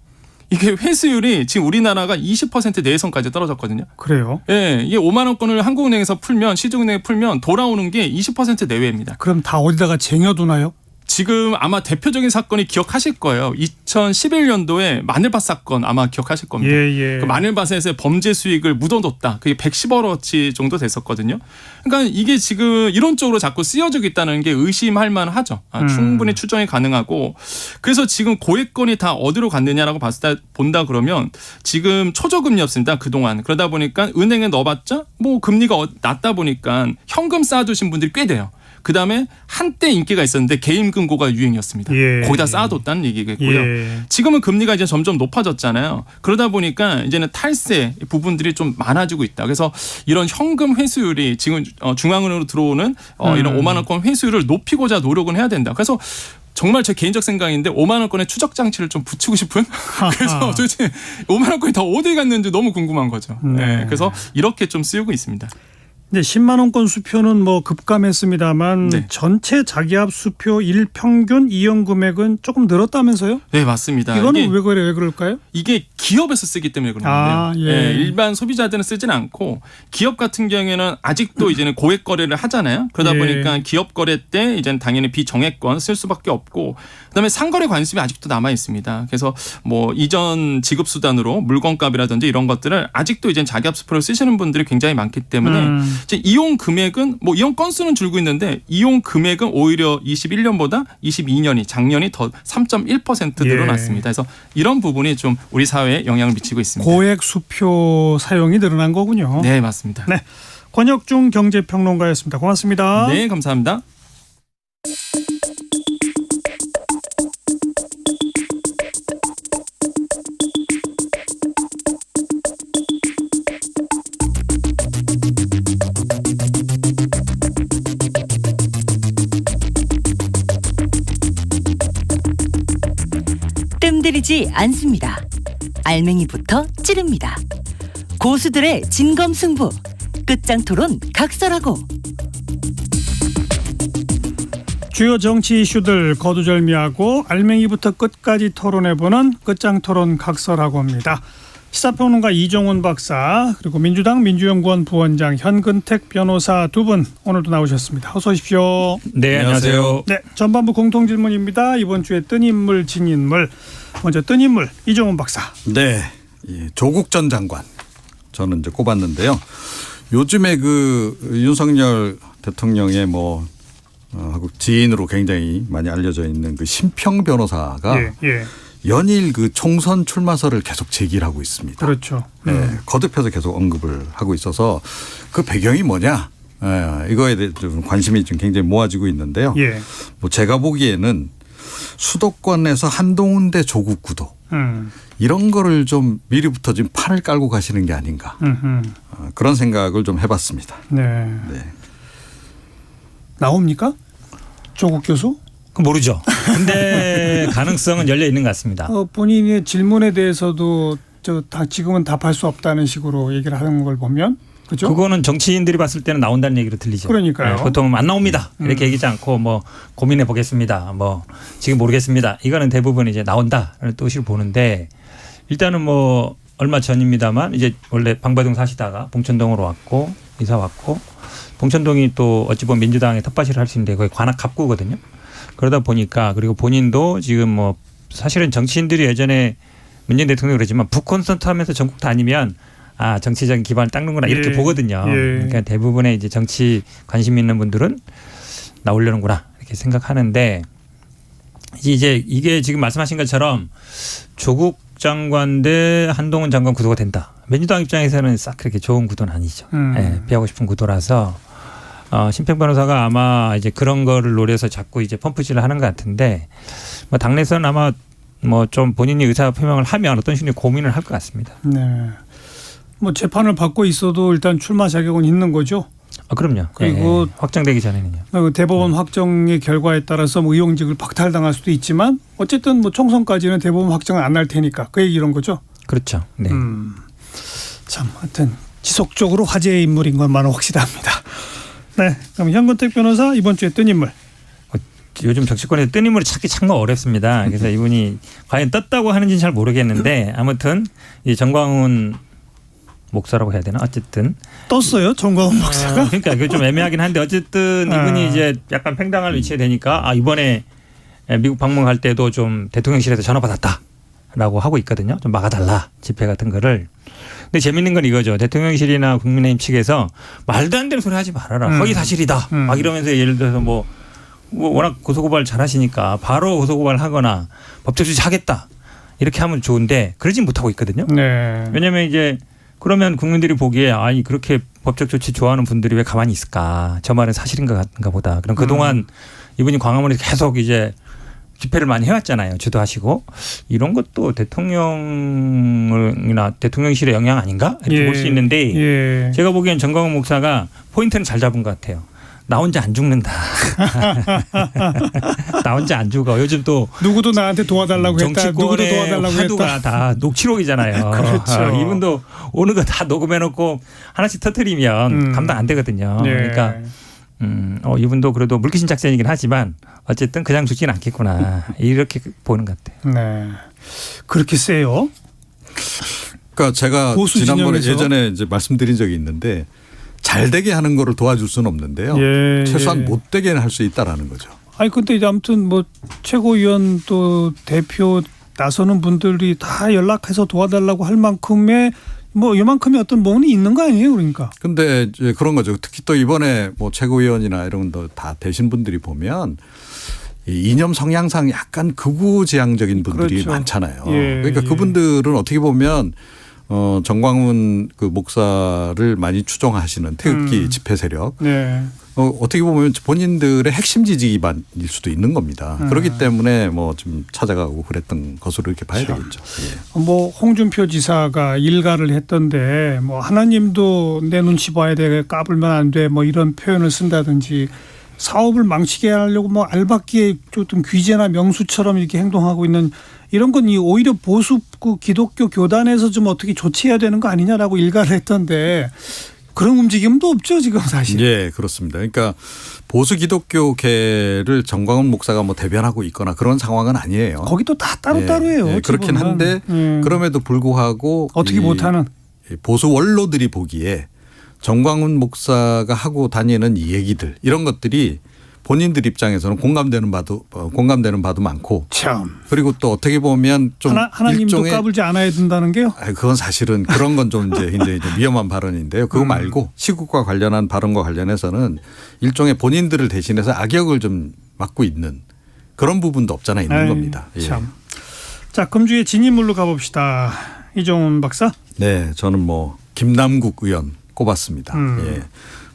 이게 회수율이 지금 우리나라가 20% 내선까지 떨어졌거든요. 그래요? 예, 이게 5만 원권을 한국은행에서 풀면 시중은행에 풀면 돌아오는 게 20% 내외입니다. 그럼 다 어디다가 쟁여두나요? 지금 아마 대표적인 사건이 기억하실 거예요. 2011년도에 마늘밭 사건 아마 기억하실 겁니다. 예. 그 마늘밭에서 범죄 수익을 묻어뒀다. 그게 110억어치 정도 됐었거든요. 그러니까 이게 지금 이런 쪽으로 자꾸 쓰여지고 있다는 게 의심할 만하죠. 충분히 추정이 가능하고 그래서 지금 고액권이 다 어디로 갔느냐라고 본다 그러면 지금 초저금리였습니다. 그동안. 그러다 보니까 은행에 넣어봤자 뭐 금리가 낮다 보니까 현금 쌓아두신 분들이 꽤 돼요. 그다음에 한때 인기가 있었는데 개인 금고가 유행이었습니다. 거기다 쌓아뒀다는 얘기겠고요. 지금은 금리가 이제 점점 높아졌잖아요. 그러다 보니까 이제는 탈세 부분들이 좀 많아지고 있다. 그래서 이런 현금 회수율이 지금 중앙은행으로 들어오는 이런 5만 원권 회수율을 높이고자 노력은 해야 된다. 그래서 정말 제 개인적 생각인데 5만 원권의 추적 장치를 좀 붙이고 싶은 그래서 도대체 5만 원권이 다 어디 갔는지 너무 궁금한 거죠. 네. 그래서 이렇게 좀 쓰이고 있습니다. 네, 10만 원권 수표는 뭐 급감했습니다만 네. 전체 자기합 수표 일평균 이용 금액은 조금 늘었다면서요? 네, 맞습니다. 이거는 왜 그럴까요? 이게 기업에서 쓰기 때문에 그런데요. 예. 일반 소비자들은 쓰진 않고 기업 같은 경우에는 아직도 이제는 고액 거래를 하잖아요. 그러다 예. 보니까 기업 거래 때 이제는 당연히 비정액권 쓸 수밖에 없고 그다음에 상거래 관습이 아직도 남아 있습니다. 그래서 뭐 이전 지급 수단으로 물건값이라든지 이런 것들을 아직도 이제 자기합 수표를 쓰시는 분들이 굉장히 많기 때문에 이제 이용 금액은 뭐 이용 건수는 줄고 있는데 이용 금액은 오히려 21년보다 22년이 작년이 더 3.1% 늘어났습니다. 그래서 이런 부분이 좀 우리 사회에 영향을 미치고 있습니다. 고액 수표 사용이 늘어난 거군요. 네, 맞습니다. 네, 권혁중 경제평론가였습니다. 고맙습니다. 네, 감사합니다. 뜸들이지 않습니다. 알맹이부터 찌릅니다. 고수들의 진검승부, 끝장토론 각설하고 주요 정치 이슈들 거두절미하고 알맹이부터 끝까지 토론해보는 끝장토론 각설하고 합니다. 시사평론가 이종훈 박사 그리고 민주당 민주연구원 부원장 현근택 변호사 두 분 오늘도 나오셨습니다. 어서 오십시오. 네, 안녕하세요. 네, 전반부 공통질문입니다. 이번 주에 뜬 인물 진인물. 먼저 뜬 인물 이종훈 박사. 네, 조국 전 장관 저는 이제 꼽았는데요. 요즘에 그 윤석열 대통령의 뭐 지인으로 굉장히 많이 알려져 있는 그 심평 변호사가 연일 그 총선 출마설을 계속 제기를 하고 있습니다. 그렇죠. 네, 거듭해서 계속 언급을 하고 있어서 그 배경이 뭐냐? 이거에 대해 좀 관심이 좀 굉장히 모아지고 있는데요. 뭐 제가 보기에는 수도권에서 한동훈 대 조국 구도 이런 거를 좀 미리부터 지금 판을 깔고 가시는 게 아닌가 그런 생각을 좀 해봤습니다. 네. 나옵니까? 조국 교수? 모르죠. 근데 가능성은 열려 있는 것 같습니다. 본인의 질문에 대해서도 지금은 답할 수 없다는 식으로 얘기를 하는 걸 보면 그죠? 그거는 정치인들이 봤을 때는 나온다는 얘기로 들리죠. 그러니까요. 네, 보통 안 나옵니다. 이렇게 얘기하지 않고 뭐 고민해 보겠습니다. 뭐 지금 모르겠습니다. 이거는 대부분 이제 나온다는 뜻을 보는데 일단은 뭐 얼마 전입니다만 이제 원래 방배동 사시다가 봉천동으로 왔고 이사 왔고 봉천동이 또 어찌 보면 민주당의 텃밭이라 할 수 있는데 거기 관악 갑구거든요. 그러다 보니까 그리고 본인도 지금 뭐 사실은 정치인들이 예전에 문재인 대통령이 그러지만 북콘서트 하면서 전국 다니면 정치적인 기반을 닦는구나 이렇게 보거든요. 그러니까 대부분의 이제 정치 관심 있는 분들은 나오려는구나 이렇게 생각하는데 이제 이게 지금 말씀하신 것처럼 조국 장관 대 한동훈 장관 구도가 된다. 민주당 입장에서는 싹 그렇게 좋은 구도는 아니죠. 피하고 싶은 구도라서 심평 변호사가 아마 이제 그런 거를 노려서 자꾸 이제 펌프질을 하는 것 같은데 뭐 당내에서는 아마 뭐 좀 본인이 의사 표명을 하면 어떤 식으로 고민을 할 것 같습니다. 네. 뭐 재판을 받고 있어도 일단 출마 자격은 있는 거죠. 그럼요. 그리고 확정되기 전에는요. 대법원 확정의 결과에 따라서 뭐 의용직을 박탈당할 수도 있지만 어쨌든 뭐 총선까지는 대법원 확정은 안 날 테니까 그 얘기 이런 거죠. 그렇죠. 네. 참 하여튼 지속적으로 화제의 인물인 것만은 확실합니다. 네, 그럼 현근택 변호사 이번 주에 뜬 인물. 요즘 정치권에서 뜬 인물을 찾기 참 어렵습니다. 그래서 이분이 과연 떴다고 하는지는 잘 모르겠는데 아무튼 이 정광훈 목사라고 해야 되나 어쨌든 떴어요 정광훈 목사가. 그러니까 그게 좀 애매하긴 한데 어쨌든 이분이 이제 약간 팽당할 위치에 되니까 이번에 미국 방문할 때도 좀 대통령실에서 전화 받았다라고 하고 있거든요. 좀 막아달라 집회 같은 거를. 근데 재밌는 건 이거죠. 대통령실이나 국민의힘 측에서 말도 안 되는 소리 하지 말아라. 허위 사실이다. 막 이러면서 예를 들어서 뭐 워낙 고소고발 잘하시니까 바로 고소고발 하거나 법적 조치하겠다 이렇게 하면 좋은데 그러진 못하고 있거든요. 네. 왜냐하면 이제 그러면 국민들이 보기에 그렇게 법적 조치 좋아하는 분들이 왜 가만히 있을까? 저 말은 사실인가 보다. 그럼 그동안 이분이 광화문에서 계속 이제 집회를 많이 해왔잖아요. 주도하시고 이런 것도 대통령이나 대통령실의 영향 아닌가 이렇게 볼 수 있는데 제가 보기엔 정광훈 목사가 포인트는 잘 잡은 것 같아요. 나 혼자 안 죽는다. 나 혼자 안 죽어. 요즘 또 누구도 나한테 도와달라고 했다. 누구도 도와달라고 화두가 했다. 다 녹취록이잖아요. 그렇죠. 이분도 오는 거 다 녹음해놓고 하나씩 터뜨리면 감당 안 되거든요. 네. 그러니까 이분도 그래도 물귀신 작전이긴 하지만 어쨌든 그냥 죽지는 않겠구나. 이렇게 보는 것 같아요. 네. 그렇게 세요? 그러니까 제가 지난번에 예전에 이제 말씀드린 적이 있는데 잘 되게 하는 거를 도와줄 수는 없는데요. 예, 최소한 못 되게는 할 수 있다라는 거죠. 아니 근데 이제 아무튼 뭐 최고위원 또 대표 나서는 분들이 다 연락해서 도와달라고 할 만큼의 뭐 이만큼의 어떤 뭐는 있는 거 아니에요, 그러니까. 근데 이제 그런 거죠. 특히 또 이번에 뭐 최고위원이나 이런 거 다 되신 분들이 보면 이 이념 성향상 약간 극우지향적인 분들이 그렇죠. 많잖아요. 예, 그러니까 그분들은 어떻게 보면 정광훈 그 목사를 많이 추종하시는 태극기 집회 세력. 네. 어떻게 보면 본인들의 핵심 지지 기반일 수도 있는 겁니다. 그렇기 때문에 뭐 좀 찾아가고 그랬던 것으로 이렇게 봐야 되겠죠. 예. 뭐 홍준표 지사가 일가를 했던데 뭐 하나님도 내 눈치 봐야 돼, 까불면 안 돼, 뭐 이런 표현을 쓴다든지 사업을 망치게 하려고 뭐 알박기에 어떤 귀재나 명수처럼 이렇게 행동하고 있는 이런 건 오히려 보수 그 기독교 교단에서 좀 어떻게 조치해야 되는 거 아니냐라고 일가를 했던데 그런 움직임도 없죠 지금 사실. 예, 그렇습니다. 그러니까 보수 기독교계를 정광훈 목사가 뭐 대변하고 있거나 그런 상황은 아니에요. 거기도 다 따로따로예요. 예, 그렇긴 한데 그럼에도 불구하고 어떻게 못하는 보수 원로들이 보기에 정광훈 목사가 하고 다니는 이 얘기들 이런 것들이 본인들 입장에서는 공감되는 바도 많고 참. 그리고 또 어떻게 보면 좀 하나님도 일종의 까불지 않아야 된다는 게요. 그건 사실은 그런 건 좀 이제 굉장히 좀 위험한 발언인데요. 그거 말고 시국과 관련한 발언과 관련해서는 일종의 본인들을 대신해서 악역을 좀 맡고 있는 그런 부분도 없잖아 있는 겁니다. 예. 참. 자, 금주의 진인물로 가봅시다. 이종훈 박사. 네, 저는 뭐 김남국 의원 꼽았습니다. 예.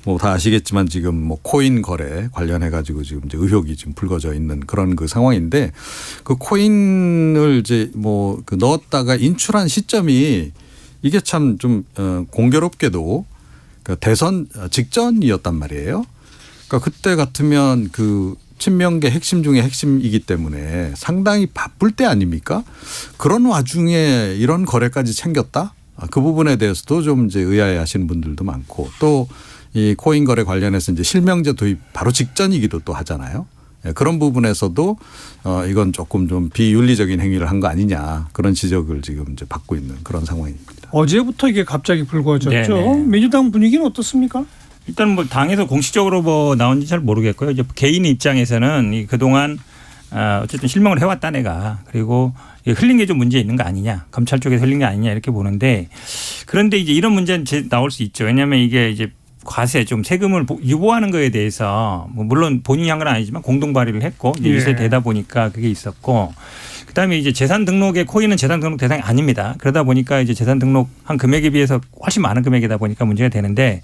뭐 다 아시겠지만 지금 뭐 코인 거래 관련해 가지고 지금 이제 의혹이 지금 불거져 있는 그런 그 상황인데 그 코인을 이제 뭐 그 넣었다가 인출한 시점이 이게 참 좀 공교롭게도 그러니까 대선 직전이었단 말이에요. 그러니까 그때 같으면 그 친명계 핵심 중에 핵심이기 때문에 상당히 바쁠 때 아닙니까? 그런 와중에 이런 거래까지 챙겼다? 그 부분에 대해서도 좀 이제 의아해하시는 분들도 많고 또 이 코인 거래 관련해서 이제 실명제 도입 바로 직전이기도 또 하잖아요. 그런 부분에서도 이건 조금 좀 비윤리적인 행위를 한 거 아니냐 그런 지적을 지금 이제 받고 있는 그런 상황입니다. 어제부터 이게 갑자기 불거졌죠. 네네. 민주당 분위기는 어떻습니까? 일단 뭐 당에서 공식적으로 뭐 나온지 잘 모르겠고요. 이제 개인 입장에서는 그동안 어쨌든 실명을 해왔다 내가 그리고 흘린 게 좀 문제 있는 거 아니냐 검찰 쪽에서 흘린 게 아니냐 이렇게 보는데 그런데 이제 이런 문제는 나올 수 있죠. 왜냐하면 이게 이제 과세 좀 세금을 유보하는 거에 대해서 뭐 물론 본인이 한 건 아니지만 공동 발의를 했고 이제 유세 되다 보니까 그게 있었고 그다음에 이제 재산 등록에 코인은 재산 등록 대상이 아닙니다. 그러다 보니까 이제 재산 등록한 금액에 비해서 훨씬 많은 금액이다 보니까 문제가 되는데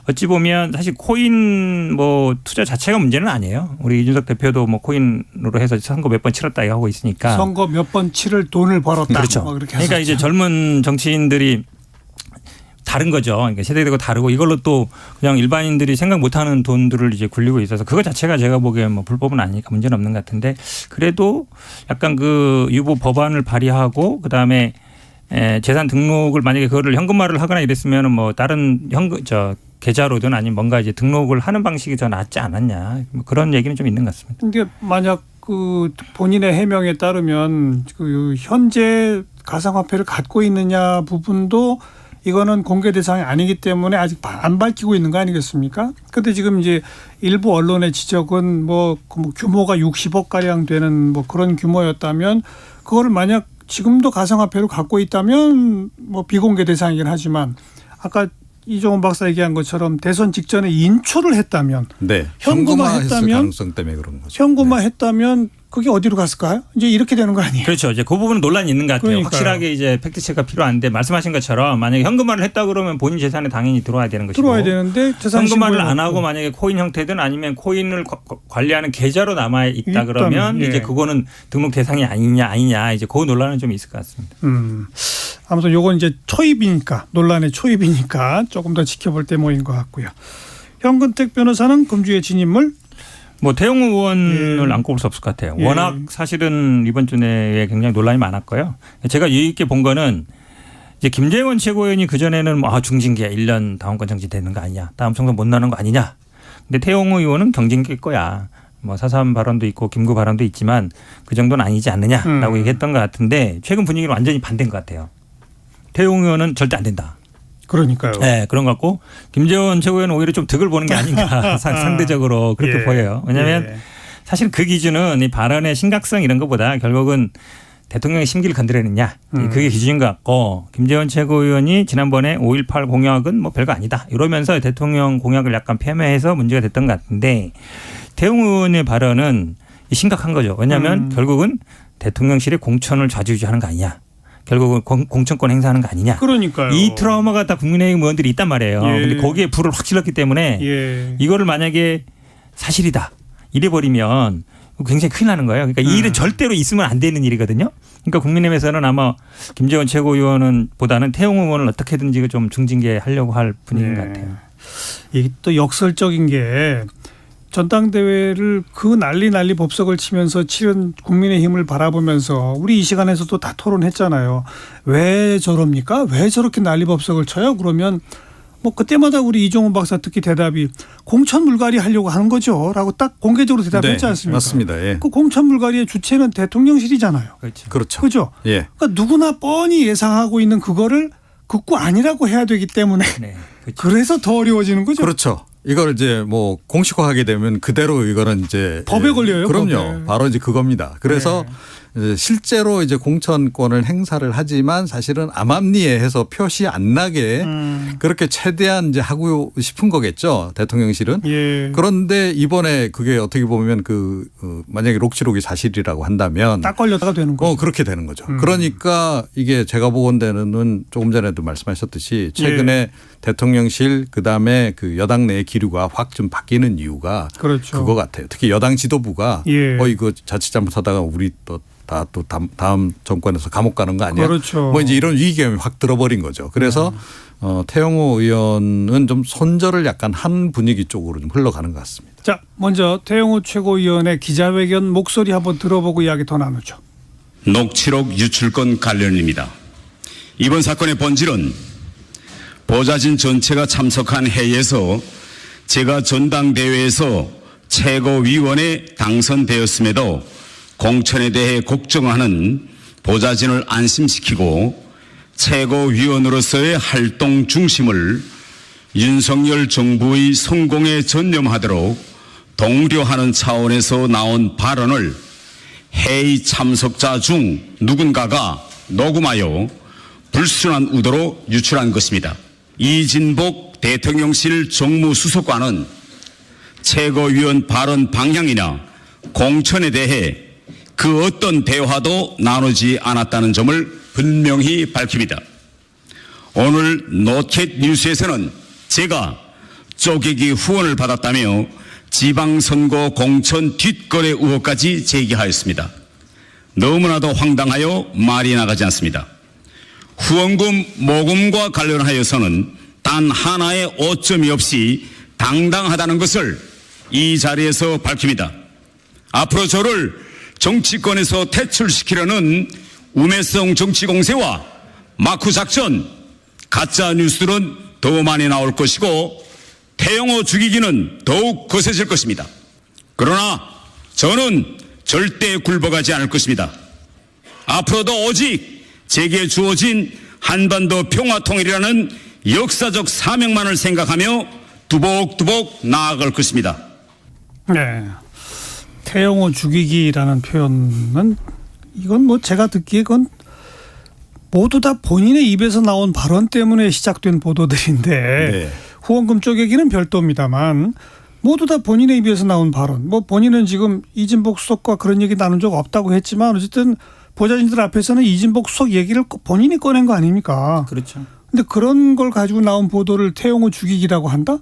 어찌 보면 사실 코인 뭐 투자 자체가 문제는 아니에요. 우리 이준석 대표도 뭐 코인으로 해서 선거 몇 번 치렀다 이거 하고 있으니까 선거 몇 번 치를 돈을 벌었다. 그렇죠. 뭐 그렇게 그러니까 이제 젊은 정치인들이 다른 거죠. 그러니까 세대되고 다르고 이걸로 또 그냥 일반인들이 생각 못하는 돈들을 이제 굴리고 있어서 그거 자체가 제가 보기엔 뭐 불법은 아니니까 문제는 없는 것 같은데 그래도 약간 그 유보 법안을 발의하고 그다음에 재산 등록을 만약에 그거를 현금화를 하거나 이랬으면은 뭐 다른 계좌로든 아니면 뭔가 이제 등록을 하는 방식이 더 낫지 않았냐 뭐 그런 얘기는 좀 있는 것 같습니다. 근데 만약 그 본인의 해명에 따르면 그 현재 가상화폐를 갖고 있느냐 부분도 이거는 공개 대상이 아니기 때문에 아직 안 밝히고 있는 거 아니겠습니까? 그런데 지금 이제 일부 언론의 지적은 뭐 규모가 60억 가량 되는 뭐 그런 규모였다면 그거를 만약 지금도 가상화폐로 갖고 있다면 뭐 비공개 대상이긴 하지만 아까 이종훈 박사 얘기한 것처럼 대선 직전에 인출을 했다면 네. 현금화했다면 가능성 때문에 그런 거죠. 현금화했다면 그게 어디로 갔을까요? 이제 이렇게 되는 거 아니에요? 그렇죠. 이제 그 부분은 논란이 있는 것 같아요. 그러니까요. 확실하게 이제 팩트 체크가 필요한데 말씀하신 것처럼 만약에 현금화를 했다 그러면 본인 재산에 당연히 들어와야 되는 것이고 들어와야 되는데 재산 현금화를 안 하고 만약에 코인 형태든 아니면 코인을 관리하는 계좌로 남아 있다 그러면 예. 이제 그거는 등록 대상이 아니냐 이제 그 논란은 좀 있을 것 같습니다. 아무튼 요건 이제 초입이니까 논란의 초입이니까 조금 더 지켜볼 때 모인 것 같고요. 현근택 변호사는 금주의 진인물? 뭐 태영호 의원을 안 꼽을 수 없을 것 같아요. 워낙 사실은 이번 주 내에 굉장히 논란이 많았고요. 제가 유의 있게 본 거는 이제 김재원 최고위원이 그전에는 뭐 중징계 1년 당원권 정지되는 거 아니냐. 다음 총선 못 나는 거 아니냐. 근데 태영호 의원은 경징계일 거야. 뭐 4.3 발언도 있고 김구 발언도 있지만 그 정도는 아니지 않느냐라고 얘기했던 것 같은데 최근 분위기는 완전히 반대인 것 같아요. 태영호 의원은 절대 안 된다. 그러니까요. 네, 그런 것 같고 김재원 최고위원은 오히려 좀 득을 보는 게 아닌가 상대적으로 그렇게 보여요. 왜냐하면 사실 그 기준은 이 발언의 심각성 이런 것보다 결국은 대통령의 심기를 건드리느냐 그게 기준인 것 같고 김재원 최고위원이 지난번에 5.18 공약은 뭐 별거 아니다 이러면서 대통령 공약을 약간 폄훼해서 문제가 됐던 것 같은데 태영호 의원의 발언은 심각한 거죠. 왜냐하면 결국은 대통령실의 공천을 좌지우지하는 거 아니냐. 결국은 공천권 행사하는 거 아니냐. 그러니까요. 이 트라우마가 다 국민의힘 의원들이 있단 말이에요. 그런데 거기에 불을 확 질렀기 때문에 이거를 만약에 사실이다 이래버리면 굉장히 큰일 나는 거예요. 그러니까 이 일은 절대로 있으면 안 되는 일이거든요. 그러니까 국민의힘에서는 아마 김재원 최고위원은 보다는 태영호 의원을 어떻게든지 좀 중징계하려고 할 분위기인 것 같아요. 이게 또 역설적인 게 전당대회를 그 난리 법석을 치면서 치른 국민의힘을 바라보면서 우리 이 시간에서도 다 토론했잖아요. 왜 저럽니까? 왜 저렇게 난리 법석을 쳐요? 그러면 뭐 그때마다 우리 이종훈 박사 특히 대답이 공천 물갈이 하려고 하는 거죠. 라고 딱 공개적으로 대답했지 않습니까? 맞습니다. 그 공천 물갈이의 주체는 대통령실이잖아요. 그렇죠. 그죠? 그러니까 누구나 뻔히 예상하고 있는 그거를 극구 아니라고 해야 되기 때문에 그래서 더 어려워지는 거죠. 그렇죠. 이걸 이제 뭐 공식화하게 되면 그대로 이거는 이제 법에 걸려요. 그럼요. 법에. 바로 이제 그겁니다. 그래서 이제 실제로 이제 공천권을 행사를 하지만 사실은 암암리에 해서 표시 안 나게 그렇게 최대한 이제 하고 싶은 거겠죠. 대통령실은. 그런데 이번에 그게 어떻게 보면 만약에 록지록이 사실이라고 한다면 딱 걸려다가 되는 거죠. 그렇게 되는 거죠. 그러니까 이게 제가 보건대는 조금 전에도 말씀하셨듯이 최근에 대통령실 그다음에 그 여당 내 기류가 확 좀 바뀌는 이유가 그거 같아요. 특히 여당 지도부가 이거 자칫 잘못하다가 우리 또 다음 정권에서 감옥 가는 거 아니야? 그렇죠. 뭐 이제 이런 위기감이 확 들어버린 거죠. 그래서 태영호 의원은 좀 손절을 약간 한 분위기 쪽으로 좀 흘러가는 것 같습니다. 자, 먼저 태영호 최고위원의 기자회견 목소리 한번 들어보고 이야기 더 나누죠. 녹취록 유출권 관련입니다. 이번 사건의 본질은 보좌진 전체가 참석한 회의에서 제가 전당대회에서 최고위원에 당선되었음에도 공천에 대해 걱정하는 보좌진을 안심시키고 최고위원으로서의 활동 중심을 윤석열 정부의 성공에 전념하도록 독려하는 차원에서 나온 발언을 회의 참석자 중 누군가가 녹음하여 불순한 의도로 유출한 것입니다. 이진복 대통령실 정무수석관은 최고위원 발언 방향이나 공천에 대해 그 어떤 대화도 나누지 않았다는 점을 분명히 밝힙니다. 오늘 노켓 뉴스에서는 제가 쪼개기 후원을 받았다며 지방선거 공천 뒷거래 의혹까지 제기하였습니다. 너무나도 황당하여 말이 나가지 않습니다. 후원금 모금과 관련하여서는 단 하나의 오점이 없이 당당하다는 것을 이 자리에서 밝힙니다. 앞으로 저를 정치권에서 퇴출시키려는 우매성 정치 공세와 마쿠 작전, 가짜 뉴스들은 더 많이 나올 것이고 태영호 죽이기는 더욱 거세질 것입니다. 그러나 저는 절대 굴복하지 않을 것입니다. 앞으로도 오직 제게 주어진 한반도 평화통일이라는 역사적 사명만을 생각하며 두복두복 나아갈 것입니다. 네. 태영호 죽이기라는 표현은 이건 뭐 제가 듣기에 그건 모두 다 본인의 입에서 나온 발언 때문에 시작된 보도들인데 후원금 쪼개기는 별도입니다만 모두 다 본인의 입에서 나온 발언. 뭐 본인은 지금 이진복 수석과 그런 얘기 나눈 적 없다고 했지만 어쨌든 보좌진들 앞에서는 이진복 수석 얘기를 본인이 꺼낸 거 아닙니까? 그렇죠. 근데 그런 걸 가지고 나온 보도를 태영호 죽이기라고 한다?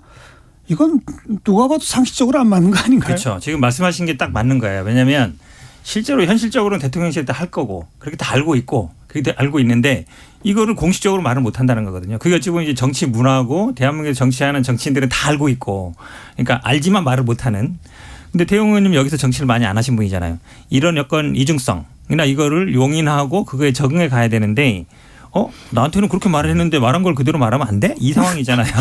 이건 누가 봐도 상식적으로 안 맞는 거 아닌가요? 그렇죠. 지금 말씀하신 게 딱 맞는 거예요. 왜냐하면 실제로 현실적으로는 대통령실에 다 할 거고 그렇게 다 알고 있고 그게 알고 있는데 이거를 공식적으로 말을 못 한다는 거거든요. 그게 어찌 보면 이제 정치 문화고 대한민국에서 정치하는 정치인들은 다 알고 있고 그러니까 알지만 말을 못 하는. 근데 태용 의원님 여기서 정치를 많이 안 하신 분이잖아요. 이런 여건 이중성이나 이거를 용인하고 그거에 적응해 가야 되는데 나한테는 그렇게 말을 했는데 말한 걸 그대로 말하면 안 돼? 이 상황이잖아요.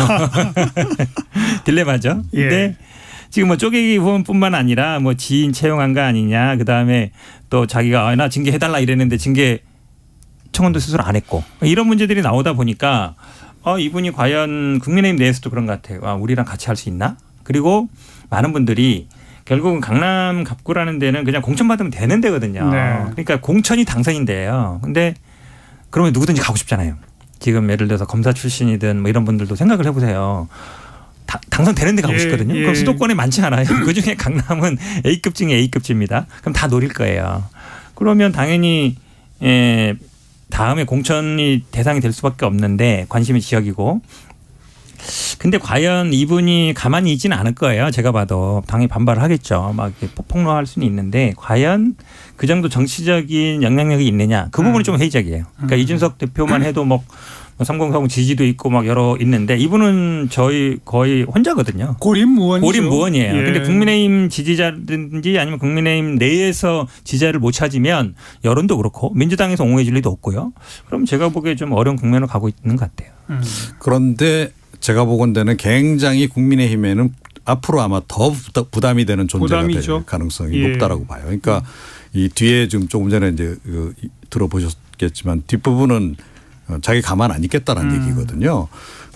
딜레마죠. 근데 지금 뭐 쪼개기 후원뿐만 아니라 뭐 지인 채용한 거 아니냐. 그다음에 또 자기가 나 징계해달라 이랬는데 징계 청원도 스스로 안 했고 이런 문제들이 나오다 보니까 이분이 과연 국민의힘 내에서도 그런 것 같아요. 우리랑 같이 할 수 있나? 그리고 많은 분들이 결국은 강남 갑구라는 데는 그냥 공천 받으면 되는 데거든요. 네. 그러니까 공천이 당선인데요. 근데 그러면 누구든지 가고 싶잖아요. 지금 예를 들어서 검사 출신이든 뭐 이런 분들도 생각을 해보세요. 당선되는 데 가고 싶거든요. 그럼 수도권에 많지 않아요. 그중에 강남은 A급 중에 A급지입니다. 그럼 다 노릴 거예요. 그러면 당연히 다음에 공천이 대상이 될 수밖에 없는데 관심의 지역이고. 근데 과연 이분이 가만히 있지는 않을 거예요. 제가 봐도 당연히 반발을 하겠죠. 막 이렇게 폭로할 수는 있는데 과연 그 정도 정치적인 영향력이 있느냐. 그 부분이 좀 회의적이에요. 그러니까 이준석 대표만 해도 뭐 3030 지지도 있고 막 여러 있는데 이분은 저희 거의 혼자거든요. 고립무원이죠. 고립무원이에요. 근데 국민의힘 지지자든지 아니면 국민의힘 내에서 지지자를 못 찾으면 여론도 그렇고 민주당에서 옹호해 줄 리도 없고요. 그럼 제가 보기에 좀 어려운 국면으로 가고 있는 것 같아요. 그런데 제가 보건대는 굉장히 국민의힘에는 앞으로 아마 더 부담이 되는 존재가 될 가능성이 높다라고 봐요. 그러니까 이 뒤에 좀 조금 전에 이제 들어보셨겠지만 뒷부분은 자기 가만 안 있겠다라는 얘기거든요.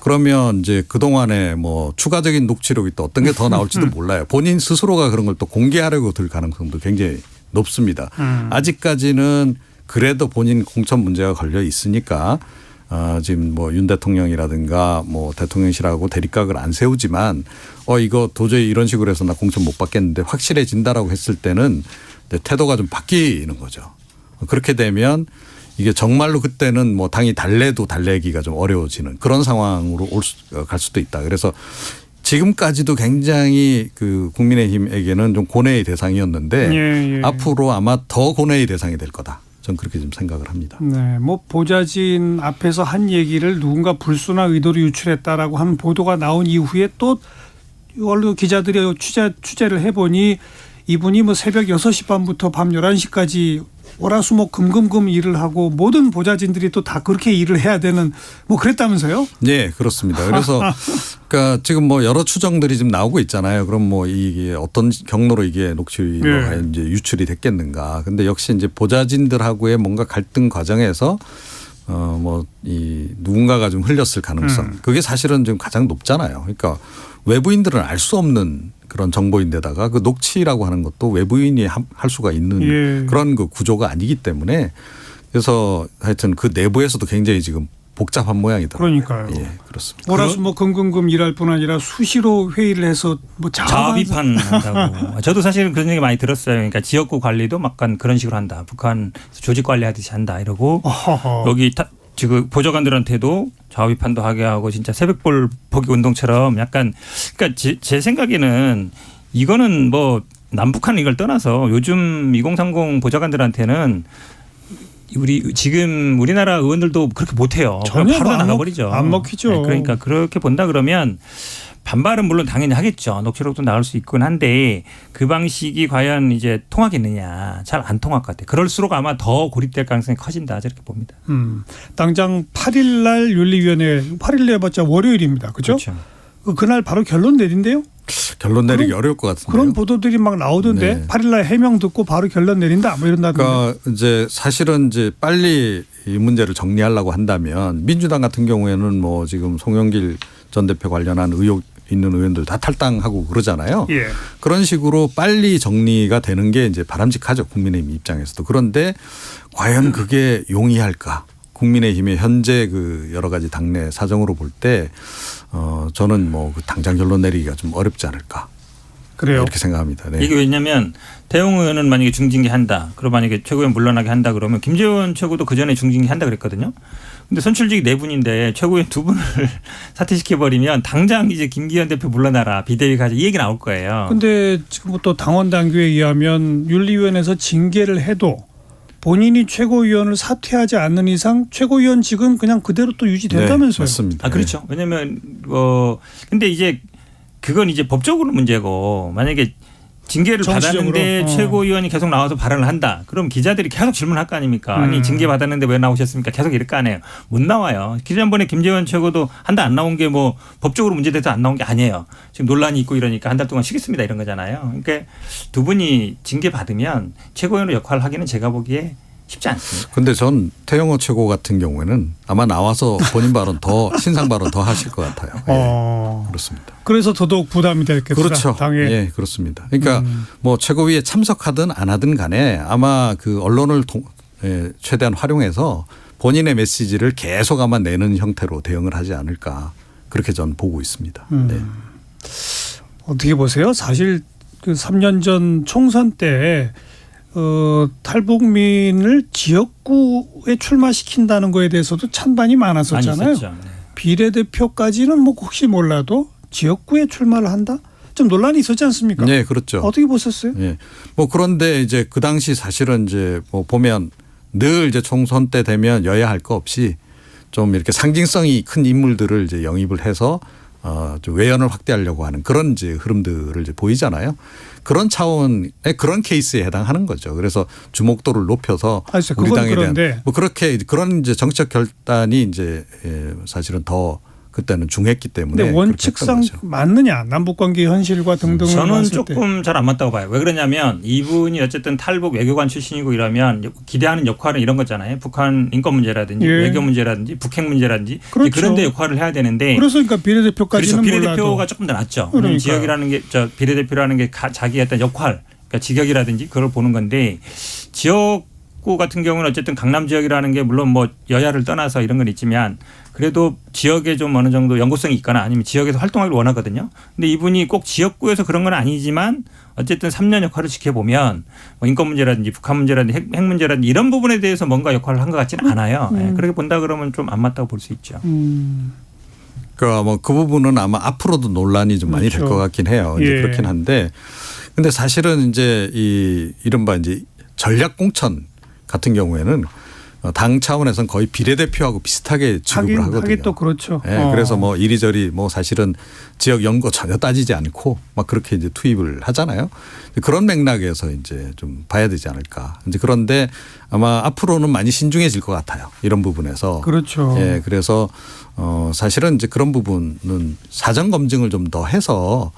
그러면 이제 그동안에 뭐 추가적인 녹취록이 또 어떤 게 더 나올지도 몰라요. 본인 스스로가 그런 걸 또 공개하려고 들 가능성도 굉장히 높습니다. 아직까지는 그래도 본인 공천 문제가 걸려 있으니까 지금 뭐 윤 대통령이라든가 뭐 대통령실하고 대립각을 안 세우지만 이거 도저히 이런 식으로 해서 나 공천 못 받겠는데 확실해진다라고 했을 때는 태도가 좀 바뀌는 거죠. 그렇게 되면 이게 정말로 그때는 뭐 당이 달래도 달래기가 좀 어려워지는 그런 상황으로 갈 수도 있다. 그래서 지금까지도 굉장히 그 국민의힘에게는 좀 고뇌의 대상이었는데 앞으로 아마 더 고뇌의 대상이 될 거다. 전 그렇게 좀 생각을 합니다. 네, 뭐 보좌진 앞에서 한 얘기를 누군가 불순한 의도로 유출했다라고 하는 보도가 나온 이후에 또 언론 기자들이 취재를 해보니 이분이 뭐 새벽 6시 반부터 밤 11시까지 월화수목 금금금 일을 하고 모든 보좌진들이 또 다 그렇게 일을 해야 되는 뭐 그랬다면서요? 네, 그렇습니다. 그래서 그러니까 지금 뭐 여러 추정들이 지금 나오고 있잖아요. 그럼 뭐 이게 어떤 경로로 이게 녹취가 이제 유출이 됐겠는가. 근데 역시 이제 보좌진들하고의 뭔가 갈등 과정에서 뭐 이 누군가가 좀 흘렸을 가능성. 그게 사실은 지금 가장 높잖아요. 그러니까 외부인들은 알 수 없는 그런 정보인데다가 그 녹취라고 하는 것도 외부인이 할 수가 있는 그런 그 구조가 아니기 때문에 그래서 하여튼 그 내부에서도 굉장히 지금 복잡한 모양이더라고요. 그러니까요. 예, 그렇습니다. 월화수목 금금금 일할 뿐 아니라 수시로 회의를 해서 뭐 자비판 한다고. 저도 사실은 그런 얘기 많이 들었어요. 그러니까 지역구 관리도 약간 그런 식으로 한다. 북한 조직 관리하듯이 한다 이러고 여기 지금 보좌관들한테도 자위판도 하게 하고 진짜 새벽볼 보기 운동처럼 약간 그러니까 제 생각에는 이거는 뭐 남북한 이걸 떠나서 요즘 2030 보좌관들한테는 지금 우리나라 의원들도 그렇게 못해요. 전혀 바로 나가버리죠. 안 먹히죠. 네, 그러니까 그렇게 본다 그러면 반발은 물론 당연히 하겠죠. 녹취록도 나올 수 있긴 한데 그 방식이 과연 이제 통하겠느냐. 잘 안 통할 것 같아요. 그럴수록 아마 더 고립될 가능성이 커진다. 저렇게 봅니다. 당장 8일 날 윤리위원회 8일 내봤자 월요일입니다. 그렇죠? 그날 바로 결론 내린대요? 결론 내리기 어려울 것 같은데요. 그런 보도들이 막 나오던데 8일 날 해명 듣고 바로 결론 내린다 뭐 이런다던데. 그러니까 이제 사실은 이제 빨리 이 문제를 정리하려고 한다면 민주당 같은 경우에는 뭐 지금 송영길 전 대표 관련한 의혹 있는 의원들 다 탈당하고 그러잖아요. 그런 식으로 빨리 정리가 되는 게 이제 바람직하죠. 국민의힘 입장에서도. 그런데 과연 그게 용이할까? 국민의힘의 현재 그 여러 가지 당내 사정으로 볼 때 저는 뭐 그 당장 결론 내리기가 좀 어렵지 않을까. 그래요. 이렇게 생각합니다. 네. 이게 왜냐하면 태용 의원은 만약에 중징계 한다. 그리고 만약에 최고위원 물러나게 한다 그러면 김재원 최고도 그 전에 중징계 한다 그랬거든요. 근데 선출직이 4분인데 최고위원 2분을 사퇴시켜버리면 당장 이제 김기현 대표 물러나라 비대위 가자 이 얘기 나올 거예요. 근데 지금 또 당원 당규에 의하면 윤리위원회에서 징계를 해도 본인이 최고위원을 사퇴하지 않는 이상 최고위원직은 그냥 그대로 또 유지된다면서요. 네, 맞습니다. 아 그렇죠. 왜냐하면 근데 이제 그건 이제 법적으로 문제고 만약에 징계를 정치적으로? 받았는데 최고위원이 계속 나와서 발언을 한다. 그럼 기자들이 계속 질문할 거 아닙니까? 아니 징계 받았는데 왜 나오셨습니까? 계속 이럴 거 아니에요. 못 나와요. 지난번에 김재원 최고도 한 달 안 나온 게 뭐 법적으로 문제돼서 안 나온 게 아니에요. 지금 논란이 있고 이러니까 한 달 동안 쉬겠습니다 이런 거잖아요. 그러니까 두 분이 징계 받으면 최고위원의 역할을 하기는 제가 보기에 쉽지 않습니다. 근데 전 태영호 최고 같은 경우에는 아마 나와서 본인 발언 신상 발언 더 하실 것 같아요. 예, 그렇습니다. 그래서 더더욱 부담이 되겠다. 그렇죠. 당에. 예, 그렇습니다. 그러니까 뭐 최고위에 참석하든 안 하든 간에 아마 그 언론을 최대한 활용해서 본인의 메시지를 계속 아마 내는 형태로 대응을 하지 않을까 그렇게 전 보고 있습니다. 네. 어떻게 보세요? 사실 그 3년 전 총선 때 탈북민을 지역구에 출마시킨다는 거에 대해서도 찬반이 많았었잖아요. 네. 비례대표까지는 뭐 혹시 몰라도 지역구에 출마를 한다? 좀 논란이 있었지 않습니까? 네, 그렇죠. 어떻게 보셨어요? 네. 뭐 그런데 이제 그 당시 사실은 이제 뭐 보면 늘 이제 총선 때 되면 여야 할 거 없이 좀 이렇게 상징성이 큰 인물들을 이제 영입을 해서 좀 외연을 확대하려고 하는 그런 이제 흐름들을 이제 보이잖아요. 그런 차원의 그런 케이스에 해당하는 거죠. 그래서 주목도를 높여서 우리 당에 대한 뭐 그렇게 그런 이제 정책 결단이 이제 사실은 더 그때는 중했기 때문에. 근데 원칙상 맞느냐 남북관계 현실과 등등을 저는 조금 잘 안 맞다고 봐요. 왜 그러냐면 이분이 어쨌든 탈북 외교관 출신이고 이러면 기대하는 역할은 이런 거잖아요. 북한 인권 문제라든지 외교 문제라든지 북핵 문제라든지 그렇죠. 그런 데 역할을 해야 되는데. 그래서 그러니까 비례대표까지는 그래서 비례대표가 조금 더 낫죠. 그러니까. 지역이라는 게 비례대표라는 게 자기의 어떤 역할 그러니까 직역이라든지 그걸 보는 건데 지역구 같은 경우는 어쨌든 강남 지역이라는 게 물론 뭐 여야를 떠나서 이런 건 있지만 그래도 지역에 좀 어느 정도 연고성이 있거나 아니면 지역에서 활동하기를 원하거든요. 근데 이분이 꼭 지역구에서 그런 건 아니지만 어쨌든 3년 역할을 지켜보면 뭐 인권 문제라든지 북한 문제라든지 핵 문제라든지 이런 부분에 대해서 뭔가 역할을 한 것 같지는 않아요. 그렇게 본다 그러면 좀 안 맞다고 볼 수 있죠. 그러니까 뭐 그 부분은 아마 앞으로도 논란이 좀 많이 될 것 같긴 해요. 이제 그렇긴 한데 근데 사실은 이제 이른바 이제 전략 공천 같은 경우에는 당 차원에서는 거의 비례대표하고 비슷하게 취급을 하거든요. 하긴 또 그렇죠. 네, 그래서 뭐 이리저리 뭐 사실은 지역 연고 전혀 따지지 않고 막 그렇게 이제 투입을 하잖아요. 그런 맥락에서 이제 좀 봐야 되지 않을까. 이제 그런데 아마 앞으로는 많이 신중해질 것 같아요. 이런 부분에서. 그렇죠. 예, 그래서 사실은 이제 그런 부분은 사전 검증을 좀 더 해서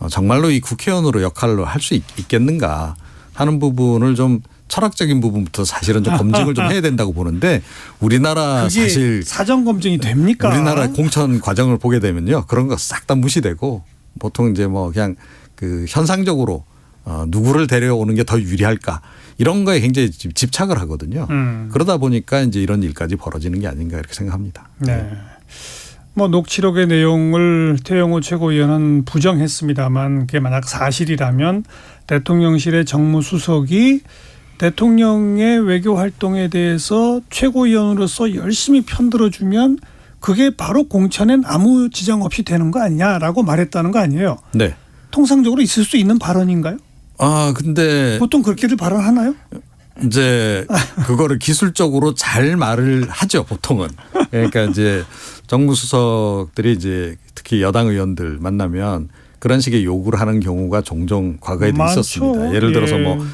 정말로 이 국회의원으로 역할을 할 수 있겠는가 하는 부분을 좀 철학적인 부분부터 사실은 좀 검증을 좀 해야 된다고 보는데 우리나라 사실 사전 검증이 됩니까? 우리나라 공천 과정을 보게 되면요 그런 거 싹 다 무시되고 보통 이제 뭐 그냥 그 현상적으로 누구를 데려오는 게 더 유리할까 이런 거에 굉장히 집착을 하거든요. 그러다 보니까 이제 이런 일까지 벌어지는 게 아닌가 이렇게 생각합니다. 네. 뭐 녹취록의 내용을 태영호 최고위원은 부정했습니다만 그게 만약 사실이라면 대통령실의 정무수석이 대통령의 외교 활동에 대해서 최고위원으로서 열심히 편들어주면 그게 바로 공천엔 아무 지장 없이 되는 거 아니냐라고 말했다는 거 아니에요. 네. 통상적으로 있을 수 있는 발언인가요? 근데 보통 그렇게들 발언하나요? 이제 그거를 기술적으로 잘 말을 하죠 보통은. 그러니까 이제 정무수석들이 이제 특히 여당 의원들 만나면 그런 식의 요구를 하는 경우가 종종 과거에도 많죠. 있었습니다. 예를 들어서 뭐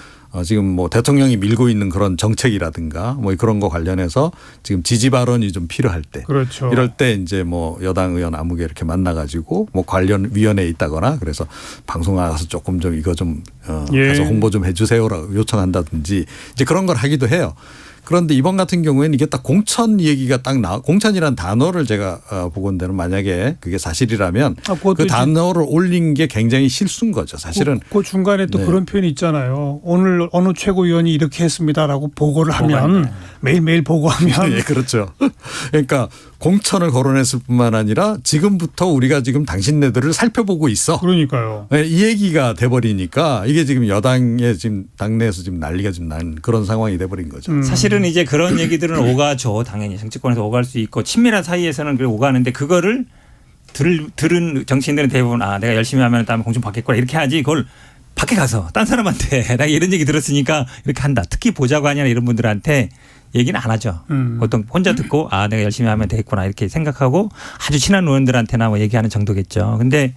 지금 뭐 대통령이 밀고 있는 그런 정책이라든가 뭐 그런 거 관련해서 지금 지지 발언이 좀 필요할 때 그렇죠. 이럴 때 이제 뭐 여당 의원 아무개 이렇게 만나가지고 뭐 관련 위원회에 있다거나 그래서 방송 나가서 조금 좀 이거 좀 가서 홍보 좀 해주세요라고 요청한다든지 이제 그런 걸 하기도 해요. 그런데 이번 같은 경우에는 이게 딱 공천 얘기가 딱 공천이라는 단어를 제가 보건대는 만약에 그게 사실이라면 그 단어를 올린 게 굉장히 실수인 거죠. 사실은. 그 중간에 또 그런 표현이 있잖아요. 오늘 어느 최고위원이 이렇게 했습니다라고 보고를 하면 매일매일 보고하면. 네, 그렇죠. 그러니까 공천을 거론했을 뿐만 아니라 지금부터 우리가 지금 당신네들을 살펴보고 있어. 그러니까요. 네, 이 얘기가 돼버리니까 이게 지금 여당의 지금 당내에서 지금 난리가 좀 난 그런 상황이 돼버린 거죠. 사실은 이제 그런 얘기들은 오가죠. 당연히 정치권에서 오갈 수 있고 친밀한 사이에서는 그래 오가는데 그거를 들은 정치인들은 대부분 내가 열심히 하면 다음에 공천 받겠구나 이렇게 하지 그걸 밖에 가서 딴 사람한테 나 이런 얘기 들었으니까 이렇게 한다. 특히 보좌관이나 이런 분들한테 얘기는 안 하죠. 보통 혼자 듣고 내가 열심히 하면 되겠구나 이렇게 생각하고 아주 친한 의원들한테나 뭐 얘기하는 정도겠죠. 근데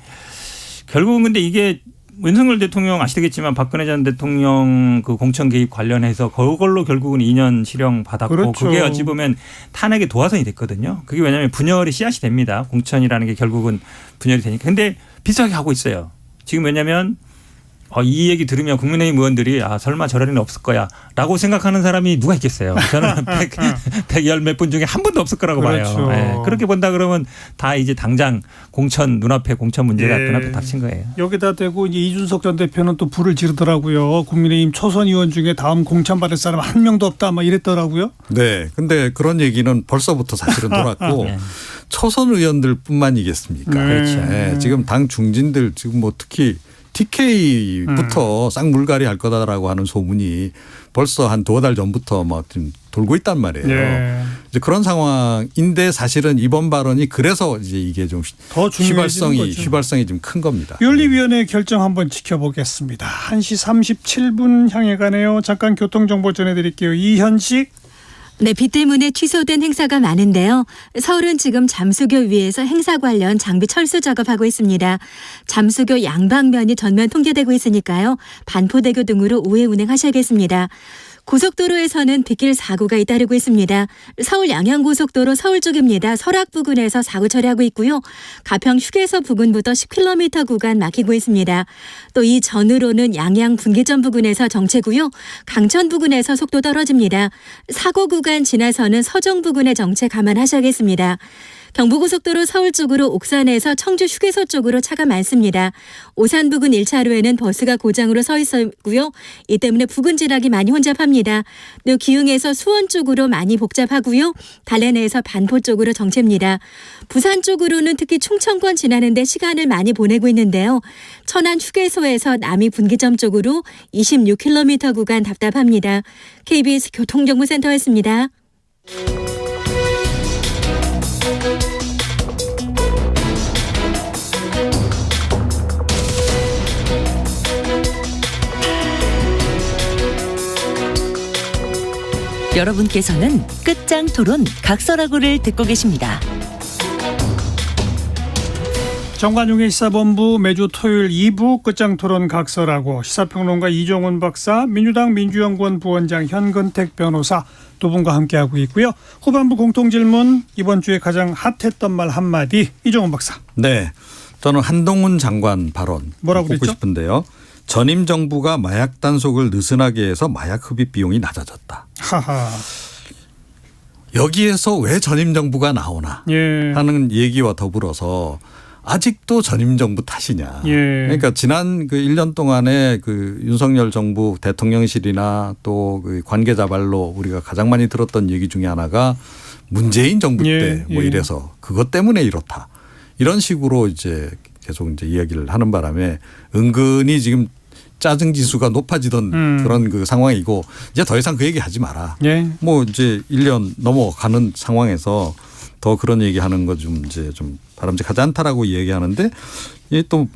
결국은 근데 이게 윤석열 대통령 아시겠지만 박근혜 전 대통령 그 공천 개입 관련해서 그걸로 결국은 2년 실형 받았고 그렇죠. 그게 어찌 보면 탄핵의 도화선이 됐거든요. 그게 왜냐하면 분열이 씨앗이 됩니다. 공천이라는 게 결국은 분열이 되니까. 근데 비슷하게 하고 있어요. 지금 왜냐하면 이 얘기 들으면 국민의힘 의원들이 설마 저럴 일은 없을 거야 라고 생각하는 사람이 누가 있겠어요. 저는 110 몇 분 중에 한 분도 없을 거라고 그렇죠. 봐요. 네. 그렇게 본다 그러면 다 이제 당장 공천 눈앞에 공천 문제가 눈앞에 닥친 거예요. 여기다 대고 이제 이준석 전 대표는 또 불을 지르더라고요. 국민의힘 초선 의원 중에 다음 공천 받을 사람 한 명도 없다 막 이랬더라고요. 네. 근데 그런 얘기는 벌써부터 사실은 돌았고 네. 초선 의원들뿐만이겠습니까? 그렇죠. 네. 지금 당 중진들 지금 뭐 특히 TK부터 쌍물갈이 할 거다라고 하는 소문이 벌써 한 2달 전부터 막 지금 돌고 있단 말이에요. 네. 이제 그런 상황인데 사실은 이번 발언이 그래서 이제 이게 좀 더 휘발성이 좀 큰 겁니다. 윤리위원회 결정 한번 지켜보겠습니다. 1시 37분 향해 가네요. 잠깐 교통정보 전해드릴게요. 이현식. 네, 비 때문에 취소된 행사가 많은데요. 서울은 지금 잠수교 위에서 행사 관련 장비 철수 작업하고 있습니다. 잠수교 양방면이 전면 통제되고 있으니까요. 반포대교 등으로 우회 운행하셔야겠습니다. 고속도로에서는 빗길 사고가 잇따르고 있습니다. 서울 양양고속도로 서울 쪽입니다. 설악 부근에서 사고 처리하고 있고요. 가평 휴게소 부근부터 10km 구간 막히고 있습니다. 또 이 전으로는 양양 분기점 부근에서 정체고요. 강천 부근에서 속도 떨어집니다. 사고 구간 지나서는 서정 부근의 정체 감안하셔야겠습니다. 경부고속도로 서울 쪽으로 옥산에서 청주 휴게소 쪽으로 차가 많습니다. 오산 부근 1차로에는 버스가 고장으로 서 있고요. 이 때문에 부근 지나기 많이 혼잡합니다. 또 기흥에서 수원 쪽으로 많이 복잡하고요. 달래내에서 반포 쪽으로 정체입니다. 부산 쪽으로는 특히 충청권 지나는데 시간을 많이 보내고 있는데요. 천안 휴게소에서 남이 분기점 쪽으로 26km 구간 답답합니다. KBS 교통정보센터였습니다. 여러분께서는 끝장 토론 각설하고를 듣고 계십니다. 정관용의 시사본부 매주 토요일 2부 끝장토론 각설하고 시사평론가 이종훈 박사, 민주당 민주연구원 부원장 현근택 변호사 두 분과 함께하고 있고요. 후반부 공통질문 이번 주에 가장 핫했던 말 한마디 이종훈 박사. 네. 저는 한동훈 장관 발언 뭐라고 꼽고 그랬죠? 싶은데요. 전임 정부가 마약 단속을 느슨하게 해서 마약 흡입 비용이 낮아졌다. 하하. 여기에서 왜 전임 정부가 나오나 하는 얘기와 더불어서 아직도 전임 정부 탓이냐. 그러니까 지난 그 1년 동안에 그 윤석열 정부 대통령실이나 또 그 관계자 말로 우리가 가장 많이 들었던 얘기 중에 하나가 문재인 정부 때 뭐 이래서 그것 때문에 이렇다. 이런 식으로 이제 계속 이제 이야기를 하는 바람에 은근히 지금 짜증 지수가 높아지던 그런 그 상황이고 이제 더 이상 그 얘기 하지 마라. 뭐 이제 1년 넘어가는 상황에서 더 그런 얘기하는 거 좀 이제 좀 바람직하지 않다라고 얘기하는데 이 또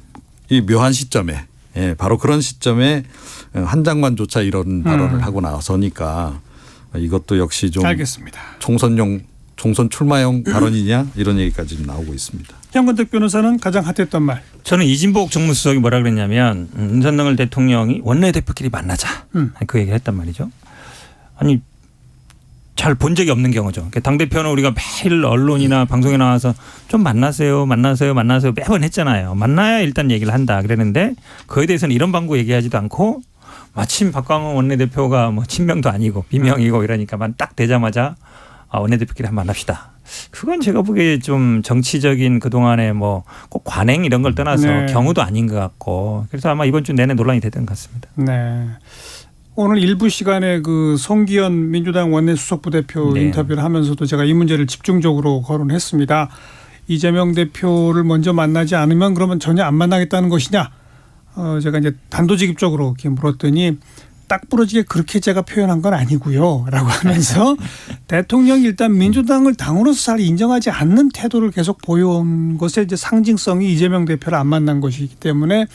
이 묘한 시점에 바로 그런 시점에 한 장관조차 이런 발언을 하고 나서니까 이것도 역시 좀 알겠습니다. 총선 출마용 발언이냐 이런 얘기까지 나오고 있습니다. 현근택 변호사는 가장 핫했던 말. 저는 이진복 정무수석이 뭐라 그랬냐면 윤석열 대통령이 원내대표끼리 만나자. 그 얘기를 했단 말이죠. 아니 잘 본 적이 없는 경우죠. 당대표는 우리가 매일 언론이나 방송에 나와서 좀 만나세요 매번 했잖아요. 만나야 일단 얘기를 한다 그랬는데 그에 대해서는 이런 방구 얘기하지도 않고 마침 박광원 원내대표가 뭐 친명도 아니고 비명이고 이러니까만 딱 되자마자 원내대표끼리 한번 만납시다. 그건 제가 보기에 좀 정치적인 그동안에 뭐 꼭 관행 이런 걸 떠나서 경우도 아닌 것 같고 그래서 아마 이번 주 내내 논란이 됐던 것 같습니다. 네. 오늘 일부 시간에 그 송기현 민주당 원내수석부대표 인터뷰를 하면서도 제가 이 문제를 집중적으로 거론했습니다. 이재명 대표를 먼저 만나지 않으면 그러면 전혀 안 만나겠다는 것이냐. 제가 이제 단도직입적으로 이렇게 물었더니 딱 부러지게 그렇게 제가 표현한 건 아니고요. 라고 하면서 대통령이 일단 민주당을 당으로서 잘 인정하지 않는 태도를 계속 보여온 것의 이제 상징성이 이재명 대표를 안 만난 것이기 때문에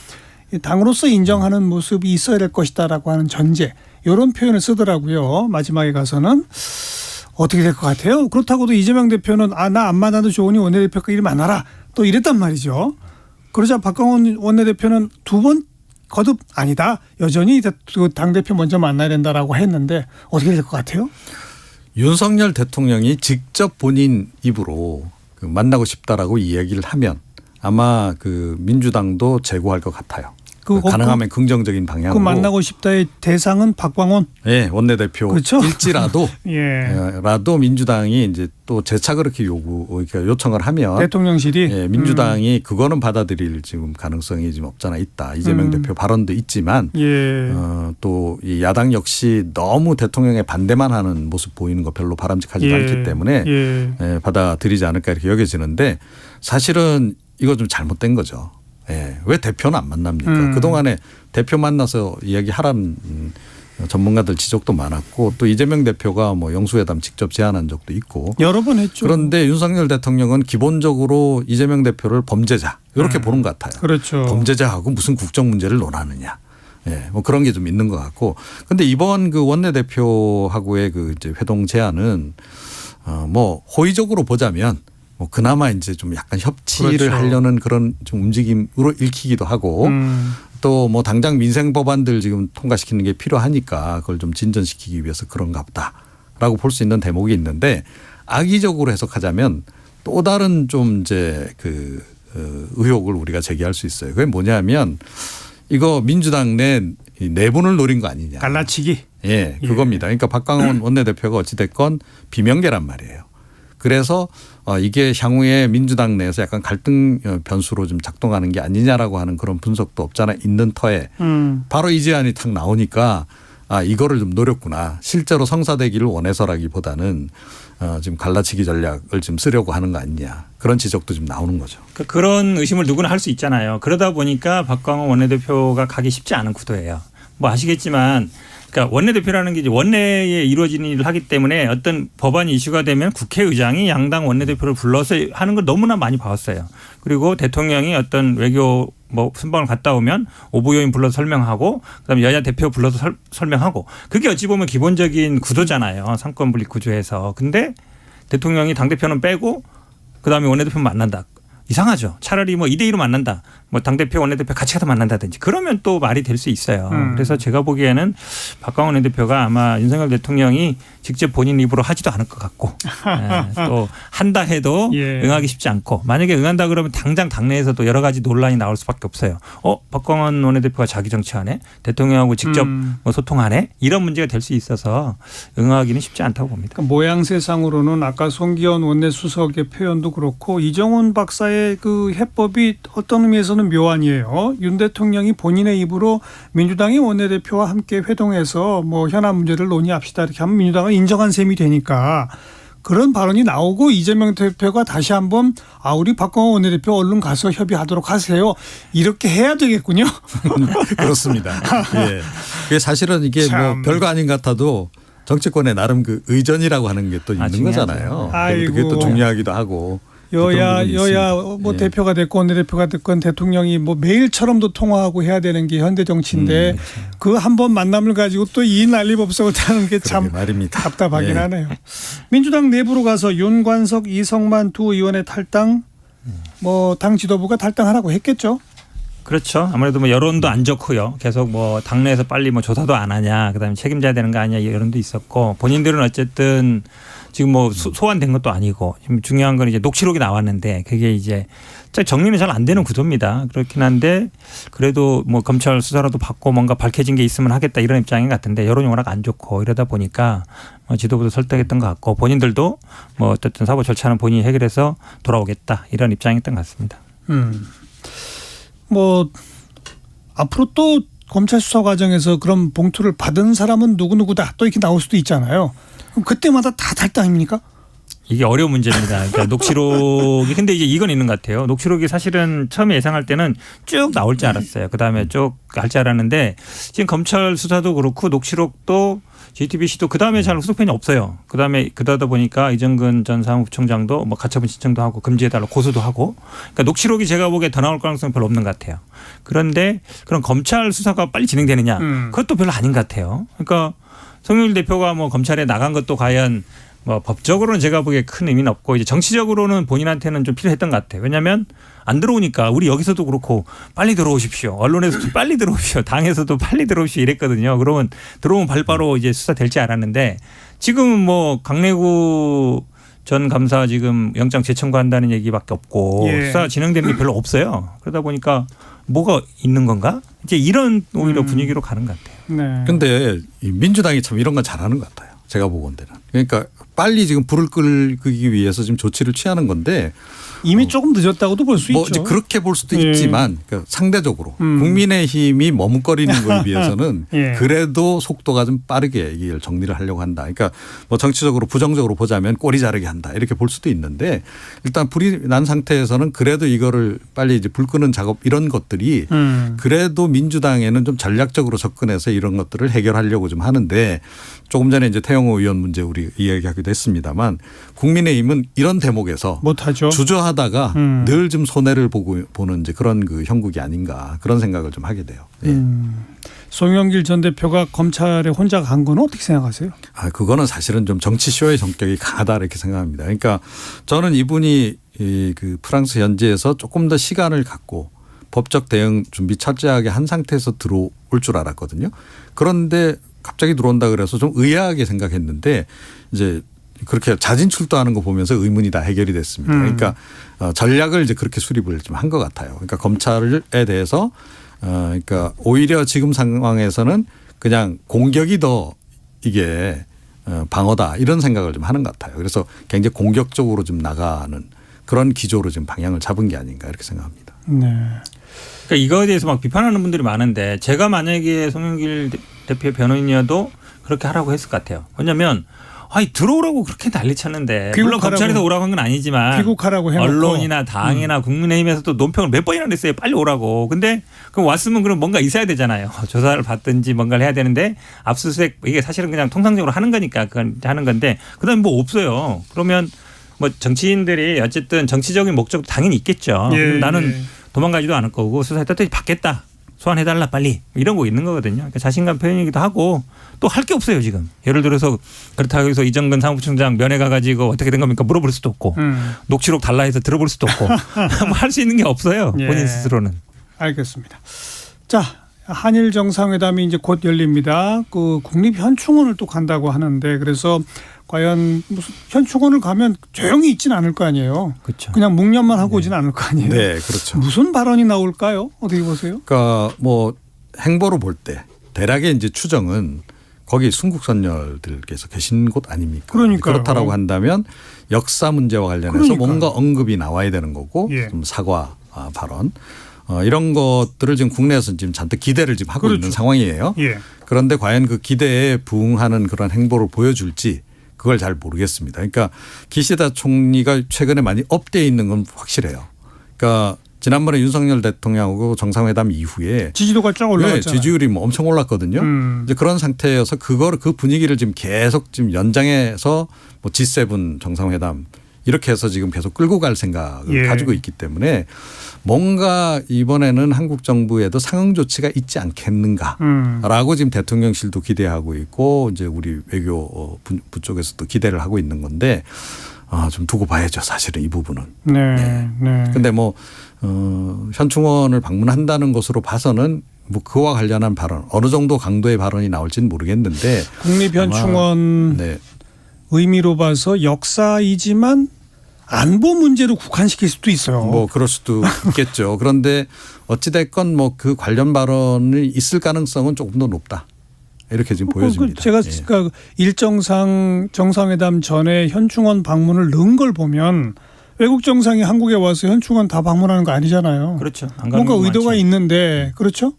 당으로서 인정하는 모습이 있어야 될 것이다라고 하는 전제 이런 표현을 쓰더라고요. 마지막에 가서는 어떻게 될 것 같아요? 그렇다고도 이재명 대표는 나 안 만나도 좋으니 원내대표가 일 만나라 또 이랬단 말이죠. 그러자 박광원 원내대표는 두 번 거듭 아니다. 여전히 당대표 먼저 만나야 된다라고 했는데 어떻게 될 것 같아요? 윤석열 대통령이 직접 본인 입으로 만나고 싶다라고 이야기를 하면 아마 민주당도 제고할 것 같아요. 가능하면 긍정적인 방향으로. 만나고 싶다의 대상은 박광원. 네, 원내대표. 그렇죠? 일지라도 예. 라도 민주당이 이제 또 재차 그렇게 요청을 하면 대통령실이 민주당이 그거는 받아들일 지금 가능성이 지금 없잖아 있다. 이재명 대표 발언도 있지만 또 이 야당 역시 너무 대통령의 반대만 하는 모습 보이는 거 별로 바람직하지도 않기 때문에 받아들이지 않을까 이렇게 여겨지는데 사실은 이거 좀 잘못된 거죠. 왜 대표는 안 만납니까? 그동안에 대표 만나서 이야기하라는 전문가들 지적도 많았고 또 이재명 대표가 뭐 영수회담 직접 제안한 적도 있고 여러 번 했죠. 그런데 윤석열 대통령은 기본적으로 이재명 대표를 범죄자 이렇게 보는 것 같아요. 그렇죠. 범죄자하고 무슨 국정 문제를 논하느냐. 뭐 그런 게 좀 있는 것 같고. 근데 이번 원내대표하고의 이제 회동 제안은 뭐 호의적으로 보자면 그나마 이제 좀 약간 협치를 그렇죠. 하려는 그런 좀 움직임으로 읽히기도 하고 또 뭐 당장 민생 법안들 지금 통과시키는 게 필요하니까 그걸 좀 진전시키기 위해서 그런가 보다라고 볼 수 있는 대목이 있는데 악의적으로 해석하자면 또 다른 좀 이제 의혹을 우리가 제기할 수 있어요. 그게 뭐냐면 이거 민주당 내분을 노린 거 아니냐. 갈라치기. 그겁니다. 그러니까 박광원 원내대표가 어찌됐건 비명계란 말이에요. 그래서 이게 향후에 민주당 내에서 약간 갈등 변수로 좀 작동하는 게 아니냐라고 하는 그런 분석도 없잖아 있는 터에 바로 이 제안이 탁 나오니까 이거를 좀 노렸구나. 실제로 성사되기를 원해서라기보다는 지금 갈라치기 전략을 좀 쓰려고 하는 거 아니냐. 그런 지적도 좀 나오는 거죠. 그런 의심을 누구나 할 수 있잖아요. 그러다 보니까 박광원 원내대표가 가기 쉽지 않은 구도예요. 뭐 아시겠지만 그러니까 원내대표라는 게 이제 원내에 이루어지는 일을 하기 때문에 어떤 법안이 이슈가 되면 국회의장이 양당 원내대표를 불러서 하는 걸 너무나 많이 봐왔어요. 그리고 대통령이 어떤 외교 순방을 갔다 오면 오부요인 불러서 설명하고 그다음에 여야 대표 불러서 설명하고 그게 어찌 보면 기본적인 구도잖아요. 상권 분립 구조에서. 근데 대통령이 당대표는 빼고 그다음에 원내대표는 만난다. 이상하죠. 차라리 2대2로 만난다. 당대표 원내대표 같이 가서 만난다든지 그러면 또 말이 될 수 있어요. 그래서 제가 보기에는 박광원 원내대표가 아마 윤석열 대통령이 직접 본인 입으로 하지도 않을 것 같고 또 한다 해도 응하기 쉽지 않고 만약에 응한다 그러면 당장 당내에서도 여러 가지 논란이 나올 수밖에 없어요. 박광원 원내대표가 자기 정치하네. 대통령하고 직접 소통하네. 이런 문제가 될 수 있어서 응하기는 쉽지 않다고 봅니다. 그러니까 모양새상으로는 아까 송기현 원내수석의 표현도 그렇고 이정훈 박사의 해법이 어떤 의미에서는 묘안이에요. 윤 대통령이 본인의 입으로 민주당이 원내대표와 함께 회동해서 현안 문제를 논의합시다 이렇게 하면 민주당은 인정한 셈이 되니까 그런 발언이 나오고 이재명 대표가 다시 한번 우리 박광원 원내대표 얼른 가서 협의하도록 하세요. 이렇게 해야 되겠군요. 그렇습니다. 사실은 이게 별거 아닌 것 같아도 정치권의 나름 의전이라고 하는 게 또 있는 거잖아요. 그게 또 중요하기도 하고. 여야 대표가 됐건 원내대표가 됐건 대통령이 매일처럼도 통화하고 해야 되는 게 현대 정치인데 그 한 번 만남을 가지고 또 이 난리법석을 타는 게 참 답답하긴 하네요. 민주당 내부로 가서 윤관석, 이성만 두 의원의 탈당 당 지도부가 탈당하라고 했겠죠. 그렇죠. 아무래도 여론도 안 좋고요. 계속 당내에서 빨리 조사도 안 하냐. 그다음에 책임져야 되는 거 아니냐. 여론도 있었고 본인들은 어쨌든 지금 소환된 것도 아니고 지금 중요한 건 이제 녹취록이 나왔는데 그게 이제 정리는 잘 안 되는 구조입니다. 그렇긴 한데 그래도 검찰 수사라도 받고 뭔가 밝혀진 게 있으면 하겠다 이런 입장인 것 같은데 여론이 워낙 안 좋고 이러다 보니까 지도부도 설득했던 것 같고 본인들도 어쨌든 사법 절차는 본인이 해결해서 돌아오겠다 이런 입장이었던 것 같습니다. 앞으로 또 검찰 수사 과정에서 그런 봉투를 받은 사람은 누구누구다 또 이렇게 나올 수도 있잖아요. 그럼 그때마다 다 탈당입니까? 이게 어려운 문제입니다. 그러니까 녹취록이 근데 이제 이건 있는 것 같아요. 녹취록이 사실은 처음에 예상할 때는 쭉 나올 줄 알았어요. 그다음에 쭉 갈 줄 알았는데 지금 검찰 수사도 그렇고 녹취록도 JTBC도 그다음에 잘 후속편이 없어요. 그다음에 그러다 보니까 이정근 전 사무부총장도 뭐 가처분 신청도 하고 금지해달라고 고소도 하고 그러니까 녹취록이 제가 보기에 더 나올 가능성이 별로 없는 것 같아요. 그런데 그런 검찰 수사가 빨리 진행되느냐 그것도 별로 아닌 것 같아요. 그러니까 송영길 대표가 뭐 검찰에 나간 것도 과연 뭐 법적으로는 제가 보기에 큰 의미는 없고 이제 정치적으로는 본인한테는 좀 필요했던 것 같아요. 왜냐하면 안 들어오니까 우리 여기서도 그렇고 빨리 들어오십시오. 언론에서도 빨리 들어오십시오. 당에서도 빨리 들어오십시오 이랬거든요. 그러면 들어오면 바로 이제 수사 될지 알았는데 지금은 뭐 강내구 전 감사 지금 영장 재청구한다는 얘기밖에 없고 수사 진행되는 게 별로 없어요. 그러다 보니까 뭐가 있는 건가? 이제 이런 오히려 분위기로 가는 것 같아요. 그런데 민주당이 참 이런 건 잘하는 것 같아요. 제가 보건대는. 그러니까 빨리 지금 불을 끄기 위해서 지금 조치를 취하는 건데 이미 조금 늦었다고도 볼 수 있죠. 그렇게 볼 수도 있지만 그러니까 상대적으로 국민의힘이 머뭇거리는 거에 비해서는 그래도 속도가 좀 빠르게 이걸 정리를 하려고 한다. 그러니까 뭐 정치적으로 부정적으로 보자면 꼬리 자르게 한다 이렇게 볼 수도 있는데 일단 불이 난 상태에서는 그래도 이거를 빨리 이제 불 끄는 작업 이런 것들이 그래도 민주당에는 좀 전략적으로 접근해서 이런 것들을 해결하려고 좀 하는데 조금 전에 이제 태영호 의원 문제 우리 이야기하기도 했습니다만 국민의힘은 이런 대목에서 못하죠. 주저하다가 늘 좀 손해를 보는 이제 그런 그 형국이 아닌가 그런 생각을 좀 하게 돼요. 송영길 전 대표가 검찰에 혼자 간 건 어떻게 생각하세요? 그거는 사실은 좀 정치쇼의 성격이 강하다 이렇게 생각합니다. 그러니까 저는 이분이 그 프랑스 현지에서 조금 더 시간을 갖고 법적 대응 준비 철저하게 한 상태에서 들어올 줄 알았거든요. 그런데 갑자기 들어온다 그래서 좀 의아하게 생각했는데 이제 그렇게 자진 출두하는 거 보면서 의문이 다 해결이 됐습니다. 그러니까 전략을 이제 그렇게 수립을 좀 한 것 같아요. 그러니까 검찰에 대해서 그러니까 오히려 지금 상황에서는 그냥 공격이 더 이게 방어다 이런 생각을 좀 하는 것 같아요. 그래서 굉장히 공격적으로 좀 나가는 그런 기조로 지금 방향을 잡은 게 아닌가 이렇게 생각합니다. 네. 그러니까 이거에 대해서 막 비판하는 분들이 많은데 제가 만약에 송영길 대표 변호인이어도 그렇게 하라고 했을 것 같아요. 왜냐하면 들어오라고 그렇게 난리 쳤는데 물론 검찰에서 오라고 한 건 아니지만 귀국하라고 해놓고 언론이나 당이나 국민의힘에서도 논평을 몇 번이나 냈어요. 빨리 오라고. 근데 그럼 왔으면 그럼 뭔가 있어야 되잖아요. 조사를 받든지 뭔가를 해야 되는데 압수수색 이게 사실은 그냥 통상적으로 하는 거니까 그건 하는 건데 그다음에 뭐 없어요. 그러면 뭐 정치인들이 어쨌든 정치적인 목적도 당연히 있겠죠. 나는 도망가지도 않을 거고 수사했더니 받겠다. 소환해달라 빨리 이런 거 있는 거거든요. 그러니까 자신감 표현이기도 하고 또 할 게 없어요 지금. 예를 들어서 그렇다고 해서 이정근 사무부총장 면회 가가지고 어떻게 된 겁니까 물어볼 수도 없고 녹취록 달라 해서 들어볼 수도 없고 뭐 할 수 있는 게 없어요. 본인 스스로는. 알겠습니다. 자 한일 정상회담이 이제 곧 열립니다. 그 국립현충원을 또 간다고 하는데 그래서 과연 무슨 현충원을 가면 조용히 있지는 않을 거 아니에요. 그렇죠. 그냥 묵념만 하고 오지는 않을 거 아니에요. 네, 그렇죠. 무슨 발언이 나올까요? 어떻게 보세요? 그러니까 뭐 행보로 볼 때 대략의 이제 추정은 거기 순국선열들께서 계신 곳 아닙니까? 그러니까요. 그렇다라고 한다면 역사 문제와 관련해서 뭔가 언급이 나와야 되는 거고 좀 사과 발언 이런 것들을 지금 국내에서 지금 잔뜩 기대를 지금 하고 있는 상황이에요. 그런데 과연 그 기대에 부응하는 그런 행보를 보여줄지 그걸 잘 모르겠습니다. 그러니까 기시다 총리가 최근에 많이 업되어 있는 건 확실해요. 그러니까 지난번에 윤석열 대통령하고 정상회담 이후에 지지도가 쫙 올라갔잖아요. 지지율이 뭐 엄청 올랐거든요. 이제 그런 상태여서 그 분위기를 지금 계속 지금 연장해서 뭐 G7 정상회담 이렇게 해서 지금 계속 끌고 갈 생각을 가지고 있기 때문에 뭔가 이번에는 한국 정부에도 상응 조치가 있지 않겠는가라고 지금 대통령실도 기대하고 있고 이제 우리 외교부 쪽에서도 기대를 하고 있는 건데 좀 두고 봐야죠. 사실은 이 부분은. 그런데 뭐 현충원을 방문한다는 것으로 봐서는 뭐 그와 관련한 발언 어느 정도 강도의 발언이 나올지는 모르겠는데 국립현충원 의미로 봐서 역사이지만 안보 문제로 국한시킬 수도 있어요. 뭐 그럴 수도 있겠죠. 그런데 어찌됐건 뭐 그 관련 발언이 있을 가능성은 조금 더 높다. 이렇게 지금 보여집니다. 제가 그러니까 일정상 정상회담 전에 현충원 방문을 넣은 걸 보면 외국 정상이 한국에 와서 현충원 다 방문하는 거 아니잖아요. 그렇죠. 뭔가 의도가 있는데 그렇죠?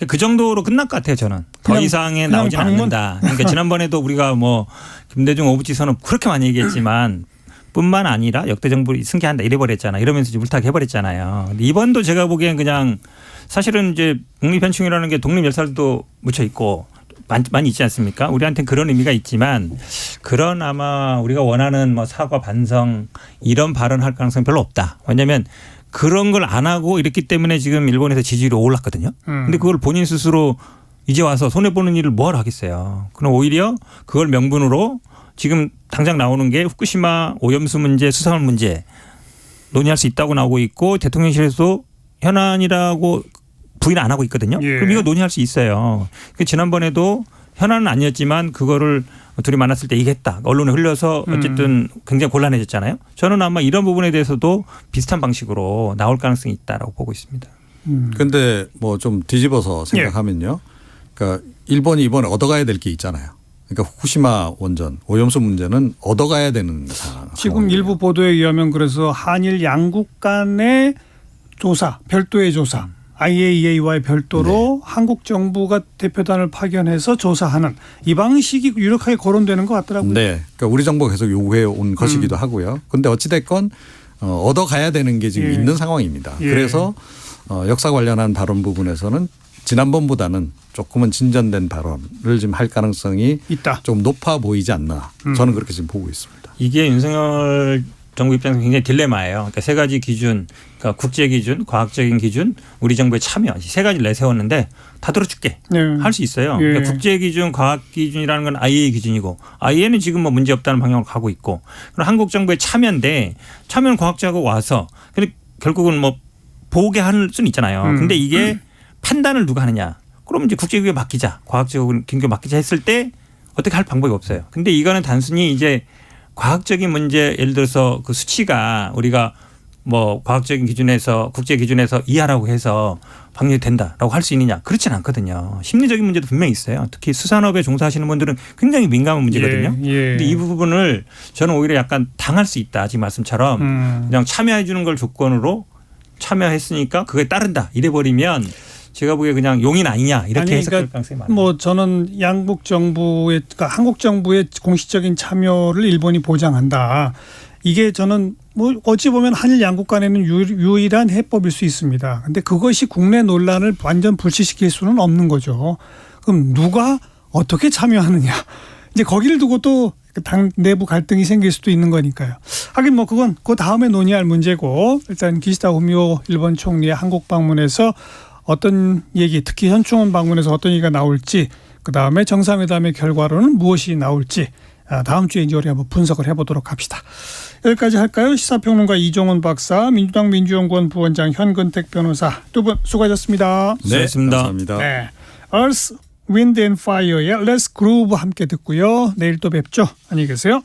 그 정도로 끝날 것 같아요 저는. 더 이상에 나오지 않는다. 그러니까 지난번에도 우리가 뭐 김대중 오부지선은 그렇게 많이 얘기했지만 뿐만 아니라 역대 정부를 승계한다 이래버렸잖아. 이러면서 이제 물타기 해버렸잖아요. 근데 이번도 제가 보기엔 그냥 사실은 이제 독립현충이라는 게 독립 열살도 묻혀 있고 많이 있지 않습니까? 우리한테는 그런 의미가 있지만 그런 아마 우리가 원하는 뭐 사과 반성 이런 발언할 가능성이 별로 없다. 왜냐하면 그런 걸 안 하고 이랬기 때문에 지금 일본에서 지지율이 올랐거든요. 근데 그걸 본인 스스로 이제 와서 손해보는 일을 뭐하러 하겠어요. 그럼 오히려 그걸 명분으로 지금 당장 나오는 게 후쿠시마 오염수 문제, 수산물 문제 논의할 수 있다고 나오고 있고 대통령실에서도 현안이라고 부인 안 하고 있거든요. 예. 그럼 이거 논의할 수 있어요. 지난번에도 현안은 아니었지만 그거를 둘이 만났을 때 얘기했다. 언론에 흘려서 어쨌든 굉장히 곤란해졌잖아요. 저는 아마 이런 부분에 대해서도 비슷한 방식으로 나올 가능성이 있다라고 보고 있습니다. 그런데 뭐 좀 뒤집어서 생각하면요. 그러니까 일본이 이번에 얻어가야 될 게 있잖아요. 그러니까 후쿠시마 원전 오염수 문제는 얻어가야 되는 상황. 지금 일부 보도에 의하면 그래서 한일 양국 간의 조사, 별도의 조사. IAEA와의 별도로 한국 정부가 대표단을 파견해서 조사하는 이 방식이 유력하게 거론되는 것 같더라고요. 네. 그러니까 우리 정부가 계속 요구해 온 것이기도 하고요. 그런데 어찌됐건 얻어가야 되는 게 지금 있는 상황입니다. 그래서 역사 관련한 발언 부분에서는 지난번보다는 조금은 진전된 발언을 지금 할 가능성이 있다. 좀 높아 보이지 않나. 저는 그렇게 지금 보고 있습니다. 이게 윤석열 정부 입장에서 굉장히 딜레마예요. 그러니까 세 가지 기준, 그러니까 국제 기준, 과학적인 기준, 우리 정부의 참여 세 가지를 내세웠는데 다 들어줄게 할 수 있어요. 그러니까 국제 기준, 과학 기준이라는 건 IAEA 기준이고 IAEA는 지금 뭐 문제 없다는 방향으로 가고 있고 그럼 한국 정부의 참여인데 참여는 과학자가 와서 근데 결국은 뭐 보게 할 수는 있잖아요. 근데 이게 판단을 누가 하느냐? 그럼 이제 국제기구에 맡기자, 과학적으로 긴급 맡기자 했을 때 어떻게 할 방법이 없어요. 근데 이거는 단순히 이제 과학적인 문제 예를 들어서 그 수치가 우리가 뭐 과학적인 기준에서 국제 기준에서 이하라고 해서 방역이 된다라고 할 수 있느냐 그렇지는 않거든요. 심리적인 문제도 분명히 있어요. 특히 수산업에 종사하시는 분들은 굉장히 민감한 문제거든요. 근데 이 부분을 저는 오히려 약간 당할 수 있다. 지금 말씀처럼 그냥 참여해 주는 걸 조건으로 참여했으니까 그게 따른다 이래버리면 제가 보기에 그냥 용인 아니냐 이렇게 해석할 가능성이 많아요. 뭐 저는 양국 정부의 그러니까 한국 정부의 공식적인 참여를 일본이 보장한다. 이게 저는 뭐 어찌 보면 한일 양국 간에는 유일한 해법일 수 있습니다. 그런데 그것이 국내 논란을 완전 불씨시킬 수는 없는 거죠. 그럼 누가 어떻게 참여하느냐. 이제 거기를 두고 또 당 내부 갈등이 생길 수도 있는 거니까요. 하긴 뭐 그건 그 다음에 논의할 문제고 일단 기시다 후미오 일본 총리의 한국 방문에서 어떤 얘기 특히 현충원 방문에서 어떤 얘기가 나올지 그다음에 정상회담의 결과로는 무엇이 나올지 다음 주에 이제 우리 한번 분석을 해보도록 합시다. 여기까지 할까요? 시사평론가 이종훈 박사, 민주당 민주연구원 부원장 현근택 변호사 두 분 수고하셨습니다. 네, 수고하셨습니다. 감사합니다. 네. Earth, Wind and Fire의 Let's Groove 함께 듣고요. 내일 또 뵙죠. 안녕히 계세요.